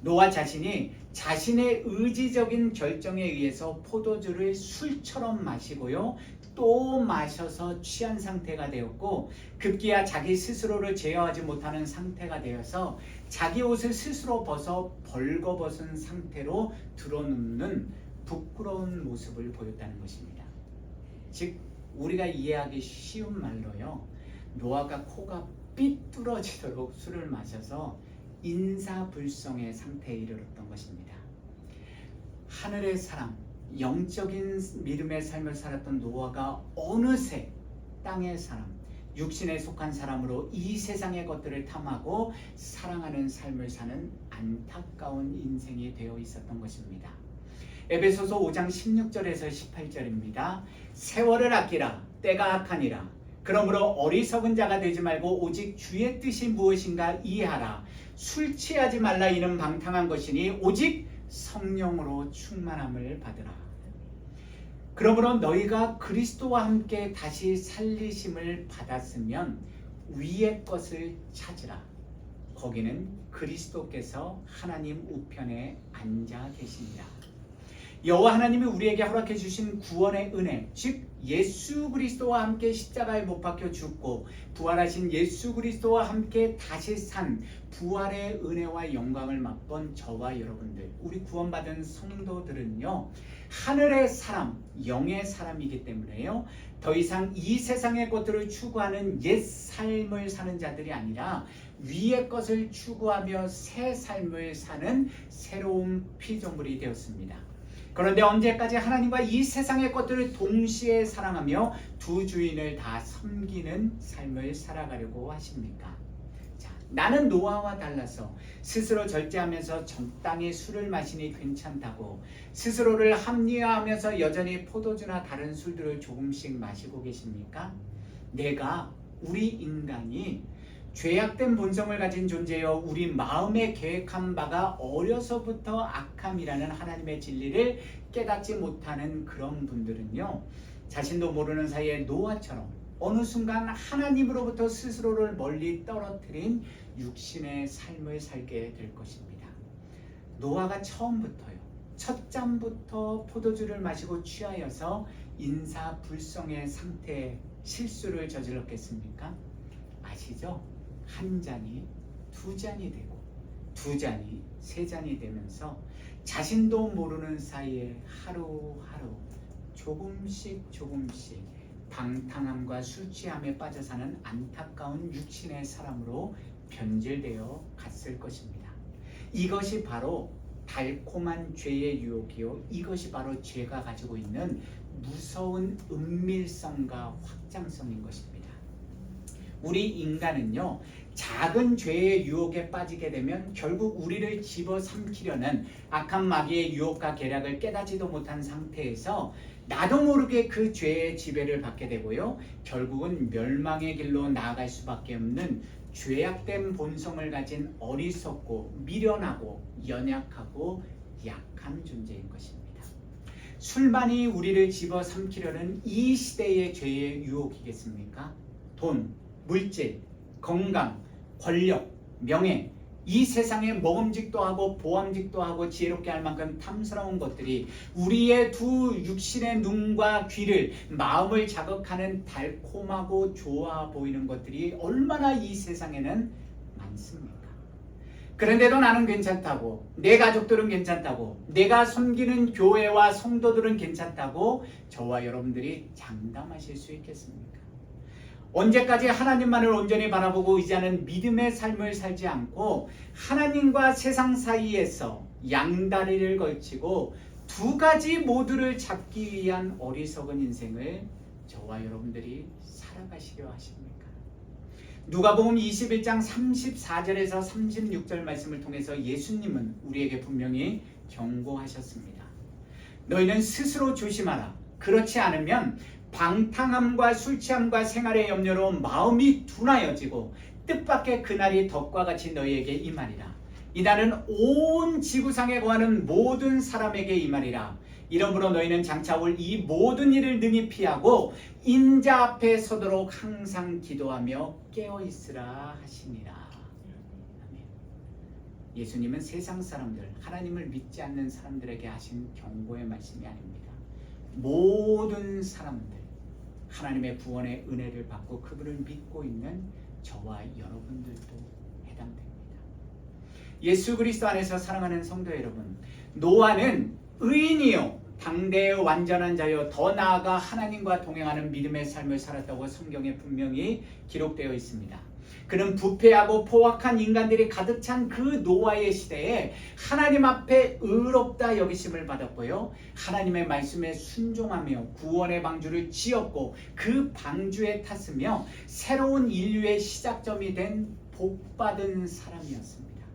노아 자신이 자신의 의지적인 결정에 의해서 포도주를 술처럼 마시고요. 또 마셔서 취한 상태가 되었고 급기야 자기 스스로를 제어하지 못하는 상태가 되어서 자기 옷을 스스로 벗어 벌거벗은 상태로 드러눕는 부끄러운 모습을 보였다는 것입니다. 즉 우리가 이해하기 쉬운 말로요. 노아가 코가 삐뚤어지도록 술을 마셔서 인사불성의 상태에 이르렀던 것입니다. 하늘의 사람, 영적인 믿음의 삶을 살았던 노아가 어느새 땅의 사람, 육신에 속한 사람으로 이 세상의 것들을 탐하고 사랑하는 삶을 사는 안타까운 인생이 되어 있었던 것입니다. 에베소서 5장 16절에서 18절입니다. 세월을 아끼라, 때가 악하니라. 그러므로 어리석은 자가 되지 말고 오직 주의 뜻이 무엇인가 이해하라. 술 취하지 말라. 이는 방탕한 것이니 오직 성령으로 충만함을 받으라. 그러므로 너희가 그리스도와 함께 다시 살리심을 받았으면 위의 것을 찾으라. 거기는 그리스도께서 하나님 우편에 앉아 계십니다. 여호와 하나님이 우리에게 허락해 주신 구원의 은혜, 즉 예수 그리스도와 함께 십자가에 못 박혀 죽고 부활하신 예수 그리스도와 함께 다시 산 부활의 은혜와 영광을 맛본 저와 여러분들, 우리 구원받은 성도들은요, 하늘의 사람, 영의 사람이기 때문에요, 더 이상 이 세상의 것들을 추구하는 옛 삶을 사는 자들이 아니라 위의 것을 추구하며 새 삶을 사는 새로운 피조물이 되었습니다. 그런데 언제까지 하나님과 이 세상의 것들을 동시에 사랑하며 두 주인을 다 섬기는 삶을 살아가려고 하십니까? 자, 나는 노아와 달라서 스스로 절제하면서 적당히 술을 마시니 괜찮다고 스스로를 합리화하면서 여전히 포도주나 다른 술들을 조금씩 마시고 계십니까? 우리 인간이 죄악된 본성을 가진 존재여 우리 마음에 계획한 바가 어려서부터 악함이라는 하나님의 진리를 깨닫지 못하는 그런 분들은요, 자신도 모르는 사이에 노아처럼 어느 순간 하나님으로부터 스스로를 멀리 떨어뜨린 육신의 삶을 살게 될 것입니다. 노아가 처음부터요, 첫 잔부터 포도주를 마시고 취하여서 인사불성의 상태에 실수를 저질렀겠습니까? 아시죠? 한 잔이 두 잔이 되고 두 잔이 세 잔이 되면서 자신도 모르는 사이에 하루하루 조금씩 방탕함과 술 취함에 빠져 사는 안타까운 육신의 사람으로 변질되어 갔을 것입니다. 이것이 바로 달콤한 죄의 유혹이요, 이것이 바로 죄가 가지고 있는 무서운 은밀성과 확장성인 것입니다. 우리 인간은요, 작은 죄의 유혹에 빠지게 되면 결국 우리를 집어삼키려는 악한 마귀의 유혹과 계략을 깨닫지도 못한 상태에서 나도 모르게 그 죄의 지배를 받게 되고요, 결국은 멸망의 길로 나아갈 수밖에 없는 죄악된 본성을 가진 어리석고 미련하고 연약하고 약한 존재인 것입니다. 술만이 우리를 집어삼키려는 이 시대의 죄의 유혹이겠습니까? 돈, 물질, 건강, 권력, 명예, 이 세상에 먹음직도 하고 보암직도 하고 지혜롭게 할 만큼 탐스러운 것들이 우리의 두 육신의 눈과 귀를, 마음을 자극하는 달콤하고 좋아 보이는 것들이 얼마나 이 세상에는 많습니까? 그런데도 나는 괜찮다고, 내 가족들은 괜찮다고, 내가 섬기는 교회와 성도들은 괜찮다고 저와 여러분들이 장담하실 수 있겠습니까? 언제까지 하나님만을 온전히 바라보고 의지하는 믿음의 삶을 살지 않고 하나님과 세상 사이에서 양다리를 걸치고 두 가지 모두를 잡기 위한 어리석은 인생을 저와 여러분들이 살아가시려 하십니까? 누가복음 21장 34절에서 36절 말씀을 통해서 예수님은 우리에게 분명히 경고하셨습니다. 너희는 스스로 조심하라. 그렇지 않으면 방탕함과 술취함과 생활의 염려로 마음이 둔하여지고 뜻밖의 그날이 덕과 같이 너희에게 임하리라. 이날은 온 지구상에 거하는 모든 사람에게 임하리라. 이러므로 너희는 장차 올 이 모든 일을 능히 피하고 인자 앞에 서도록 항상 기도하며 깨어있으라 하시니라. 아멘. 예수님은 세상 사람들, 하나님을 믿지 않는 사람들에게 하신 경고의 말씀이 아닙니다. 모든 사람들, 하나님의 구원의 은혜를 받고 그분을 믿고 있는 저와 여러분들도 해당됩니다. 예수 그리스도 안에서 사랑하는 성도 여러분, 노아는 의인이요 당대의 완전한 자요 더 나아가 하나님과 동행하는 믿음의 삶을 살았다고 성경에 분명히 기록되어 있습니다. 그는 부패하고 포악한 인간들이 가득 찬 그 노아의 시대에 하나님 앞에 의롭다 여기심을 받았고요. 하나님의 말씀에 순종하며 구원의 방주를 지었고 그 방주에 탔으며 새로운 인류의 시작점이 된 복받은 사람이었습니다.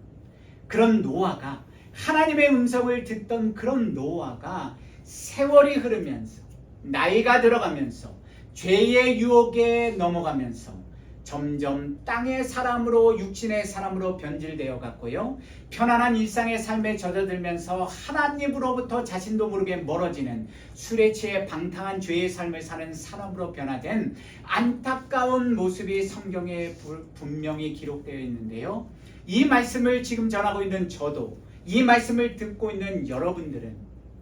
그런 노아가, 하나님의 음성을 듣던 그런 노아가 세월이 흐르면서 나이가 들어가면서 죄의 유혹에 넘어가면서 점점 땅의 사람으로, 육신의 사람으로 변질되어 갔고요. 편안한 일상의 삶에 젖어들면서 하나님으로부터 자신도 모르게 멀어지는 술에 취해 방탕한 죄의 삶을 사는 사람으로 변화된 안타까운 모습이 성경에 분명히 기록되어 있는데요. 이 말씀을 지금 전하고 있는 저도, 이 말씀을 듣고 있는 여러분들은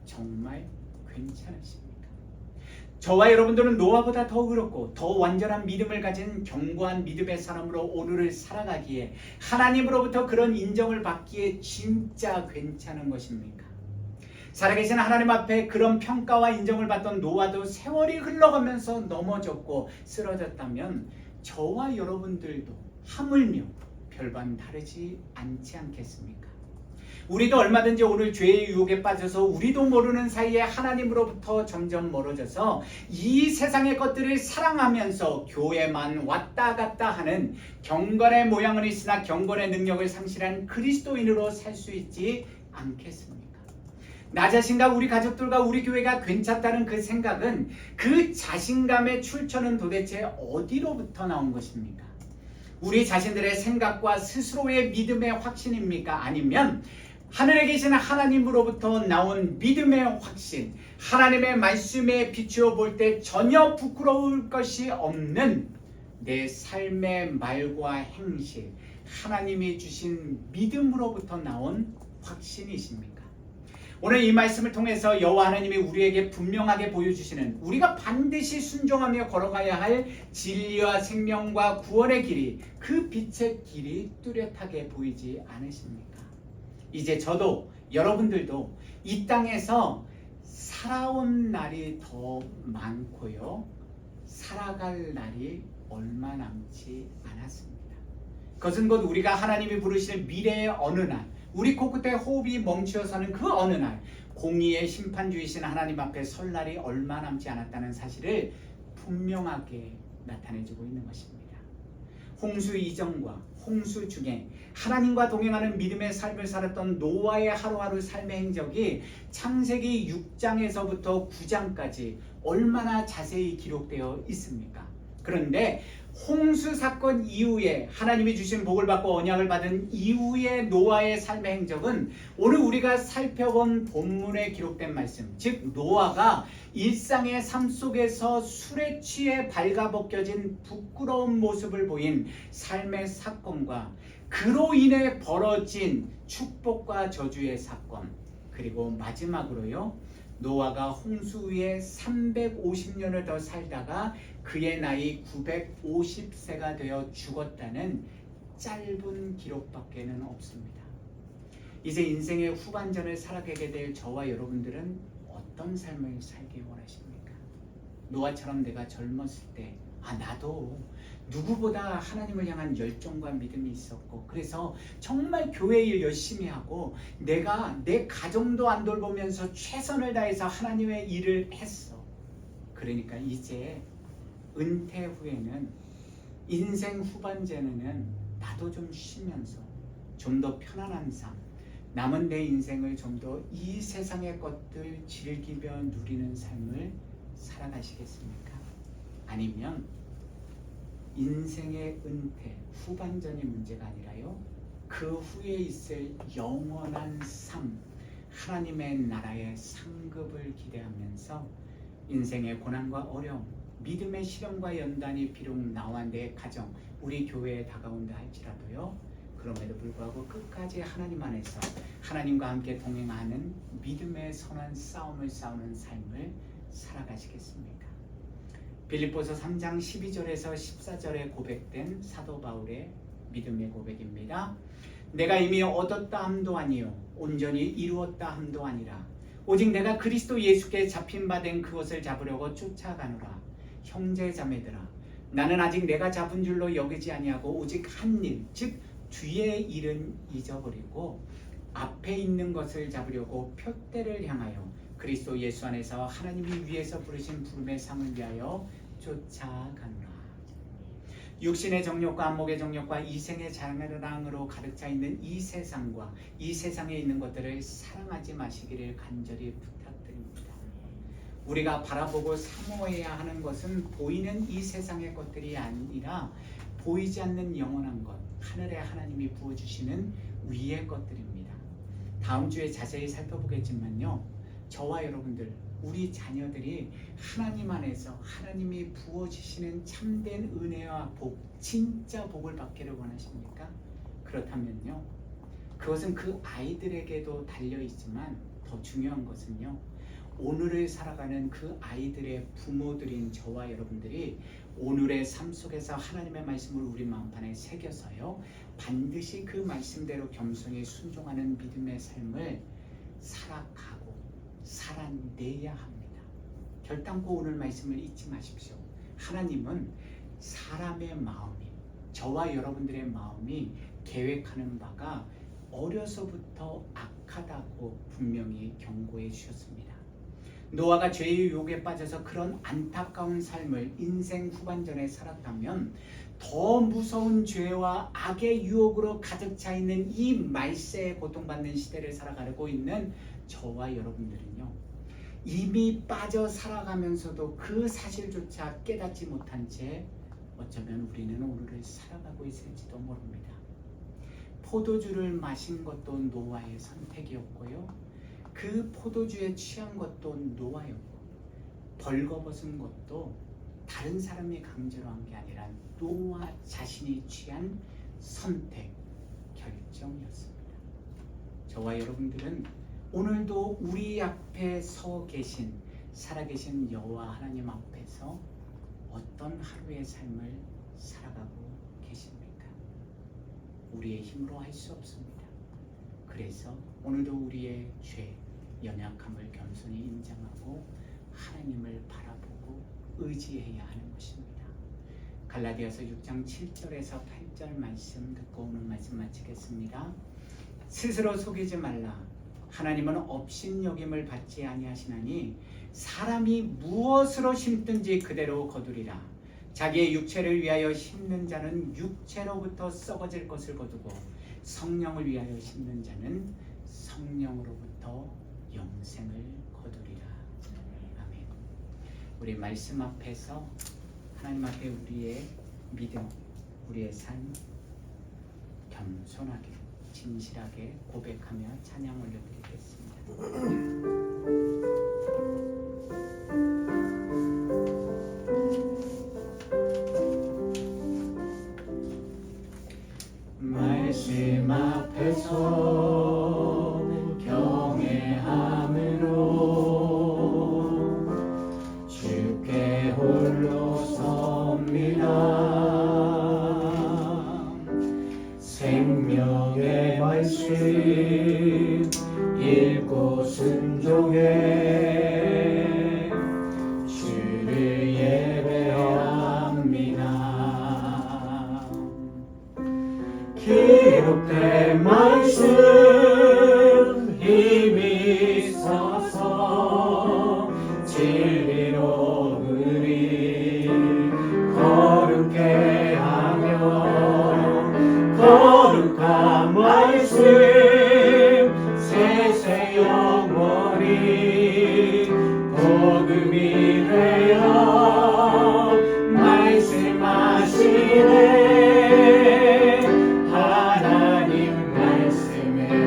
정말 괜찮으십니까? 저와 여러분들은 노아보다 더 의롭고 더 완전한 믿음을 가진 견고한 믿음의 사람으로 오늘을 살아가기에, 하나님으로부터 그런 인정을 받기에 진짜 괜찮은 것입니까? 살아계신 하나님 앞에 그런 평가와 인정을 받던 노아도 세월이 흘러가면서 넘어졌고 쓰러졌다면 저와 여러분들도 하물며 별반 다르지 않지 않겠습니까? 우리도 얼마든지 오늘 죄의 유혹에 빠져서 우리도 모르는 사이에 하나님으로부터 점점 멀어져서 이 세상의 것들을 사랑하면서 교회만 왔다 갔다 하는 경건의 모양은 있으나 경건의 능력을 상실한 그리스도인으로 살 수 있지 않겠습니까? 나 자신과 우리 가족들과 우리 교회가 괜찮다는 그 생각은, 그 자신감의 출처는 도대체 어디로부터 나온 것입니까? 우리 자신들의 생각과 스스로의 믿음의 확신입니까? 아니면 하늘에 계신 하나님으로부터 나온 믿음의 확신, 하나님의 말씀에 비추어 볼 때 전혀 부끄러울 것이 없는 내 삶의 말과 행실, 하나님이 주신 믿음으로부터 나온 확신이십니까? 오늘 이 말씀을 통해서 여호와 하나님이 우리에게 분명하게 보여주시는, 우리가 반드시 순종하며 걸어가야 할 진리와 생명과 구원의 길이, 그 빛의 길이 뚜렷하게 보이지 않으십니까? 이제 저도 여러분들도 이 땅에서 살아온 날이 더 많고요, 살아갈 날이 얼마 남지 않았습니다. 그것은 곧 우리가 하나님이 부르실 미래의 어느 날, 우리 코끝에 호흡이 멈추어서는 그 어느 날, 공의의 심판주이신 하나님 앞에 설 날이 얼마 남지 않았다는 사실을 분명하게 나타내주고 있는 것입니다. 홍수 이전과 홍수 중에 하나님과 동행하는 믿음의 삶을 살았던 노아의 하루하루 삶의 행적이 창세기 6장에서부터 9장까지 얼마나 자세히 기록되어 있습니까? 그런데 홍수 사건 이후에 하나님이 주신 복을 받고 언약을 받은 이후의 노아의 삶의 행적은 오늘 우리가 살펴본 본문에 기록된 말씀, 즉 노아가 일상의 삶 속에서 술에 취해 발가벗겨진 부끄러운 모습을 보인 삶의 사건과 그로 인해 벌어진 축복과 저주의 사건, 그리고 마지막으로요, 노아가 홍수 후에 350년을 더 살다가 그의 나이 950세가 되어 죽었다는 짧은 기록밖에는 없습니다. 이제 인생의 후반전을 살아가게 될 저와 여러분들은 어떤 삶을 살기 원하십니까? 노아처럼 내가 젊었을 때 나도 누구보다 하나님을 향한 열정과 믿음이 있었고, 그래서 정말 교회 일 열심히 하고 내가 내 가정도 안 돌보면서 최선을 다해서 하나님의 일을 했어. 그러니까 이제 은퇴 후에는, 인생 후반전에는 나도 좀 쉬면서 좀 더 편안한 삶, 남은 내 인생을 좀 더 이 세상의 것들 즐기며 누리는 삶을 살아가시겠습니까? 아니면 인생의 은퇴, 후반전이 문제가 아니라요, 그 후에 있을 영원한 삶, 하나님의 나라의 상급을 기대하면서 인생의 고난과 어려움, 믿음의 시련과 연단이 비록 나와 내 가정, 우리 교회에 다가온다 할지라도요, 그럼에도 불구하고 끝까지 하나님 안에서 하나님과 함께 동행하는 믿음의 선한 싸움을 싸우는 삶을 살아가시겠습니까? 빌립보서 3장 12절에서 14절에 고백된 사도 바울의 믿음의 고백입니다. 내가 이미 얻었다 함도 아니요 온전히 이루었다 함도 아니라 오직 내가 그리스도 예수께 잡힌 바 된 그것을 잡으려고 쫓아가노라. 형제자매들아 나는 아직 내가 잡은 줄로 여기지 아니하고 오직 한 일 즉 뒤의 일은 잊어버리고 앞에 있는 것을 잡으려고 표대를 향하여 그리스도 예수 안에서 하나님이 위에서 부르신 부름의 상을 위하여 쫓아가노라. 육신의 정욕과 안목의 정욕과 이생의 자랑으로 가득 차 있는 이 세상과 이 세상에 있는 것들을 사랑하지 마시기를 간절히 부탁드립니다. 우리가 바라보고 사모해야 하는 것은 보이는 이 세상의 것들이 아니라 보이지 않는 영원한 것, 하늘에 하나님이 부어주시는 위의 것들입니다. 다음 주에 자세히 살펴보겠지만요, 저와 여러분들, 우리 자녀들이 하나님 안에서 하나님이 부어주시는 참된 은혜와 복, 진짜 복을 받기를 원하십니까? 그렇다면요, 그것은 그 아이들에게도 달려있지만 더 중요한 것은요, 오늘을 살아가는 그 아이들의 부모들인 저와 여러분들이 오늘의 삶 속에서 하나님의 말씀을 우리 마음판에 새겨서요, 반드시 그 말씀대로 겸손히 순종하는 믿음의 삶을 살아가고 살아내야 합니다. 결단코 오늘 말씀을 잊지 마십시오. 하나님은 사람의 마음이, 저와 여러분들의 마음이 계획하는 바가 어려서부터 악하다고 분명히 경고해 주셨습니다. 노아가 죄의 유혹에 빠져서 그런 안타까운 삶을 인생 후반전에 살았다면 더 무서운 죄와 악의 유혹으로 가득 차 있는 이 말세에 고통받는 시대를 살아가고 있는 저와 여러분들은요, 이미 빠져 살아가면서도 그 사실조차 깨닫지 못한 채 어쩌면 우리는 오늘을 살아가고 있을지도 모릅니다. 포도주를 마신 것도 노아의 선택이었고요, 그 포도주에 취한 것도 노아였고, 벌거벗은 것도 다른 사람이 강제로 한 게 아니라 노아 자신이 취한 선택, 결정이었습니다. 저와 여러분들은 오늘도 우리 앞에 서 계신 살아계신 여호와 하나님 앞에서 어떤 하루의 삶을 살아가고 계십니까? 우리의 힘으로 할 수 없습니다. 그래서 오늘도 우리의 죄, 연약함을 겸손히 인정하고 하나님을 바라보고 의지해야 하는 것입니다. 갈라디아서 6장 7절에서 8절 말씀 듣고 오늘 말씀 마치겠습니다. 스스로 속이지 말라. 하나님은 업신여김을 받지 아니하시나니 사람이 무엇으로 심든지 그대로 거두리라. 자기의 육체를 위하여 심는 자는 육체로부터 썩어질 것을 거두고 성령을 위하여 심는 자는 성령으로부터 영생을 거두리라. 아멘. 우리 말씀 앞에서 하나님 앞에 우리의 믿음, 우리의 삶 겸손하게 진실하게 고백하며 찬양 올려드리겠습니다. 말씀 앞에서 경외함으로 주께 홀로 섭니다. 생명의 말씀 읽고 순종해 주를 예배합니다. 기록된 말씀 힘이 있어서 진리로 우리 거룩게 하며 거룩한 말씀 세세 영원히 복음이 되어 말씀하시네. 하나님 말씀을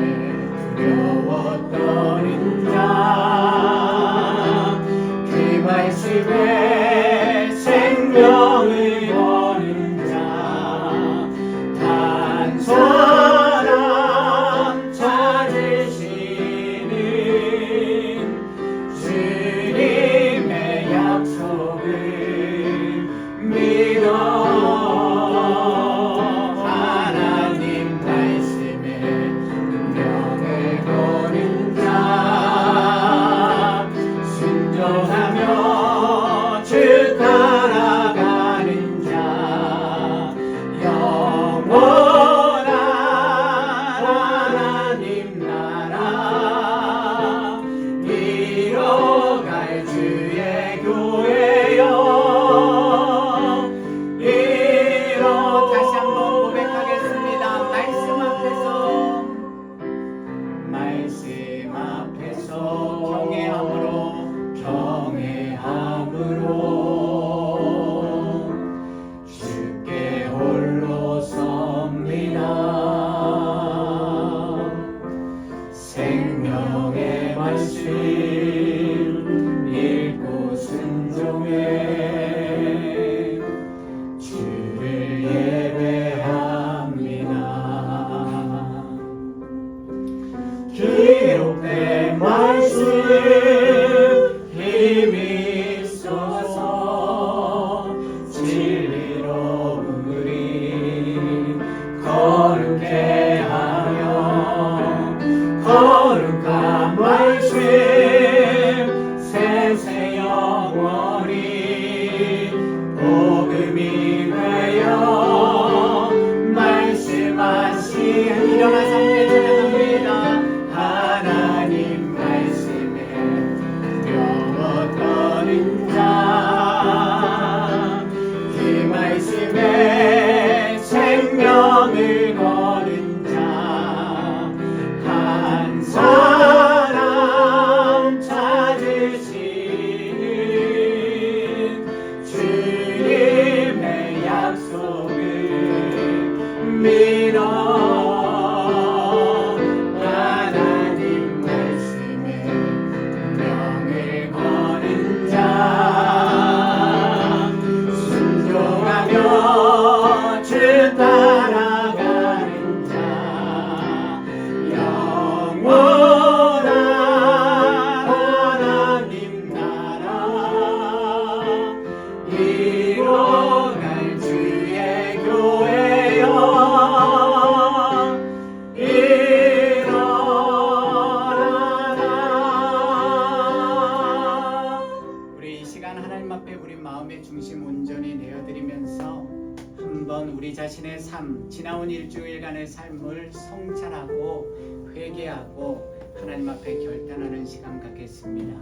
한번 우리 자신의 삶, 지나온 일주일간의 삶을 성찰하고 회개하고 하나님 앞에 결단하는 시간 갖겠습니다.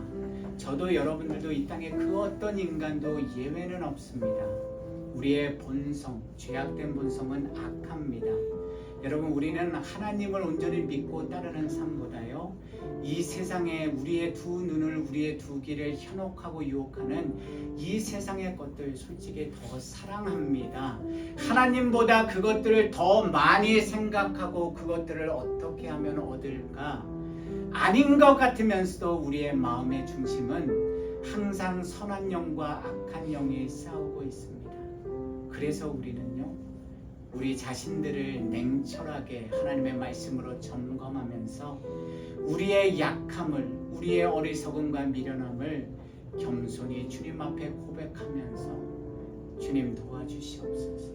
저도 여러분들도 이 땅에 그 어떤 인간도 예외는 없습니다. 우리의 본성, 죄악된 본성은 악합니다. 여러분, 우리는 하나님을 온전히 믿고 따르는 삶보다요, 이 세상에 우리의 두 눈을, 우리의 두 귀를 현혹하고 유혹하는 이 세상의 것들 솔직히 더 사랑합니다. 하나님보다 그것들을 더 많이 생각하고 그것들을 어떻게 하면 얻을까? 아닌 것 같으면서도 우리의 마음의 중심은 항상 선한 영과 악한 영이 싸우고 있습니다. 그래서 우리는요, 우리 자신들을 냉철하게 하나님의 말씀으로 점검하면서 우리의 약함을, 우리의 어리석음과 미련함을 겸손히 주님 앞에 고백하면서 주님 도와주시옵소서,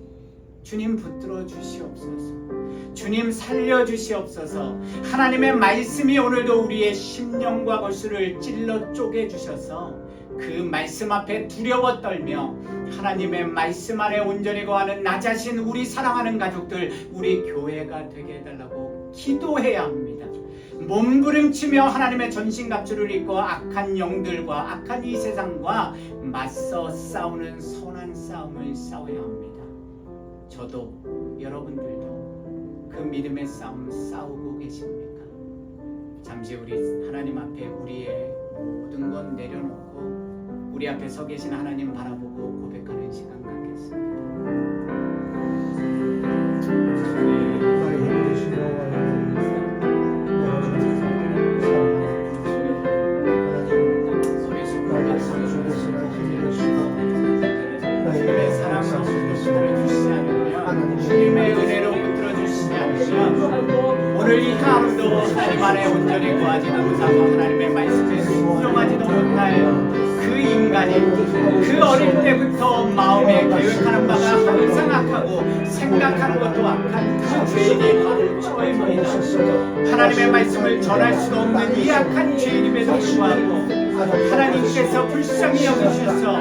주님 붙들어 주시옵소서, 주님 살려 주시옵소서. 하나님의 말씀이 오늘도 우리의 심령과 골수를 찔러 쪼개 주셔서 그 말씀 앞에 두려워 떨며 하나님의 말씀 안에 온전히 거하는 나 자신, 우리 사랑하는 가족들, 우리 교회가 되게 해달라고 기도해야 합니다. 몸부림치며 하나님의 전신갑주를 입고 악한 영들과 악한 이 세상과 맞서 싸우는 선한 싸움을 싸워야 합니다. 저도 여러분들도 그 믿음의 싸움 싸우고 계십니까? 잠시 우리 하나님 앞에 우리의 모든 것 내려놓고 우리 앞에 서 계신 하나님 바라보고 고백하는 시간 갖겠습니다. 주님의 사랑으로 붙들어주시지 않으면, 주님의 은혜로 붙들어주시지 않으면 오늘 이 하루도 하나님 안에 온전히 거하지도 못하고 하나님의 말씀에 순종하지도 못할 그 인간이 그 어릴 때부터 마음에 계획하는 바가 항상 악하고 생각하는 것도 악한 그 죄인이 바로 저입니다. 하나님의 말씀을 전할 수도 없는 이 악한 죄인임에도 불구하고 하나님께서 불쌍히 여기셔서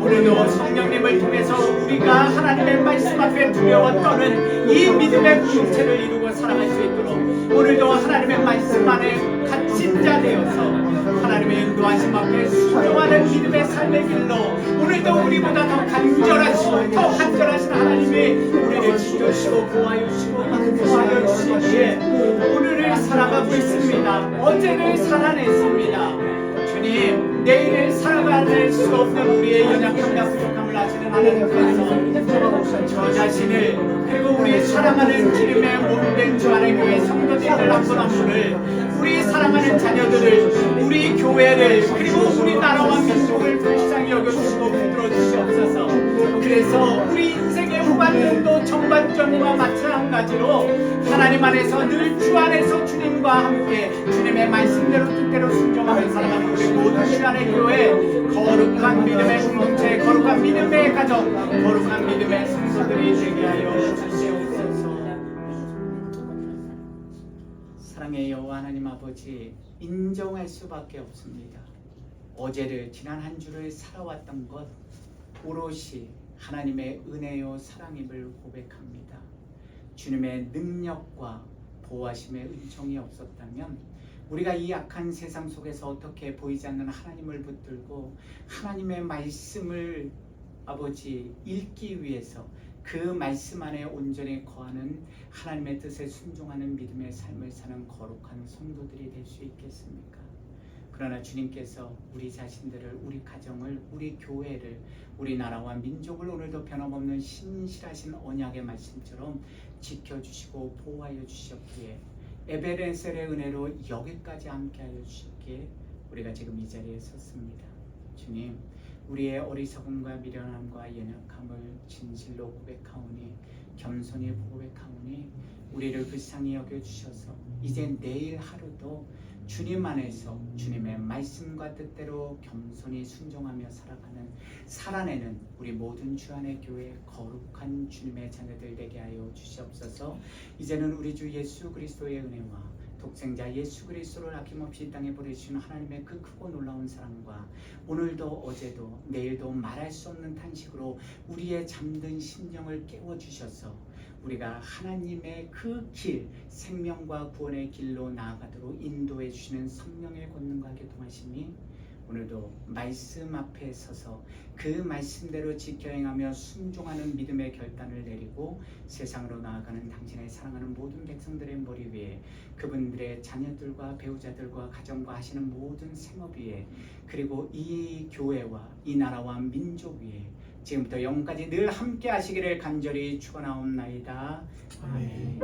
오늘도 성령님을 통해서 우리가 하나님의 말씀 앞에 두려워 떠는 이 믿음의 공동체를 이루고 살아갈 수 있도록 오늘도 하나님의 말씀 안에 갇힌 자 되어서 하나님의 인도하심 앞에 순종하는 믿음의 삶의 길로 오늘도 우리보다 더 간절하시고 더 간절하신 하나님이 우리를 지켜주시고 보호하여 주시기에 오늘을 살아가고 있습니다. 어제를 살아냈습니다. 주님, 내일을 살아갈 수 없는 우리의 연약함과 부족함을 아시는 하나님께서 저 자신을 그리고 우리 사랑하는 주님의 몸된 주 안의 교회 성도들을 한 분 한 분을, 우리 사랑하는 자녀들을, 우리 교회를, 그리고 우리나라와 민족을 불쌍히 여겨주시고 붙들어 주시옵소서. 그래서 우리 인생의 후반전도 전반전과 마찬가지로 하나님 안에서 늘 주 안에서 주님과 함께 주님의 말씀대로 뜻대로 순종하며 살아가는 우리 모든 시간의 교회, 거룩한 믿음의 공동체, 거룩한 믿음의 가정, 거룩한 믿음의 성도들이 되게 하여 주시옵소서. 사랑의 여호와 하나님 아버지, 인정할 수밖에 없습니다. 어제를, 지난 한 주를 살아왔던 것 오롯이 하나님의 은혜요 사랑임을 고백합니다. 주님의 능력과 보호하심의 은총이 없었다면 우리가 이 악한 세상 속에서 어떻게 보이지 않는 하나님을 붙들고 하나님의 말씀을 아버지 읽기 위해서 그 말씀 안에 온전히 거하는 하나님의 뜻에 순종하는 믿음의 삶을 사는 거룩한 성도들이 될 수 있겠습니까? 그러나 주님께서 우리 자신들을, 우리 가정을, 우리 교회를, 우리 나라와 민족을 오늘도 변함없는 신실하신 언약의 말씀처럼 지켜주시고 보호하여 주셨기에 에베네셀의 은혜로 여기까지 함께하여 주셨기에 우리가 지금 이 자리에 섰습니다. 주님, 우리의 어리석음과 미련함과 연약함을 진실로 고백하오니, 겸손히 고백하오니 우리를 불쌍히 여겨주셔서 이제 내일 하루도 주님 안에서 주님의 말씀과 뜻대로 겸손히 순종하며 살아가는, 살아내는 우리 모든 주 안의 교회 거룩한 주님의 자녀들 되게 하여 주시옵소서. 이제는 우리 주 예수 그리스도의 은혜와 독생자 예수 그리스도를 아낌없이 이 땅에 보내주신 하나님의 그 크고 놀라운 사랑과 오늘도 어제도 내일도 말할 수 없는 탄식으로 우리의 잠든 심령을 깨워주셔서 우리가 하나님의 그 길, 생명과 구원의 길로 나아가도록 인도해 주시는 성령의 권능과 교통하심이 오늘도 말씀 앞에 서서 그 말씀대로 지켜 행하며 순종하는 믿음의 결단을 내리고 세상으로 나아가는 당신의 사랑하는 모든 백성들의 머리 위에 그분들의 자녀들과 배우자들과 가정과 하시는 모든 생업 위에 그리고 이 교회와 이 나라와 민족 위에 지금부터 영까지 늘 함께 하시기를 간절히 축원하옵나이다. 아멘.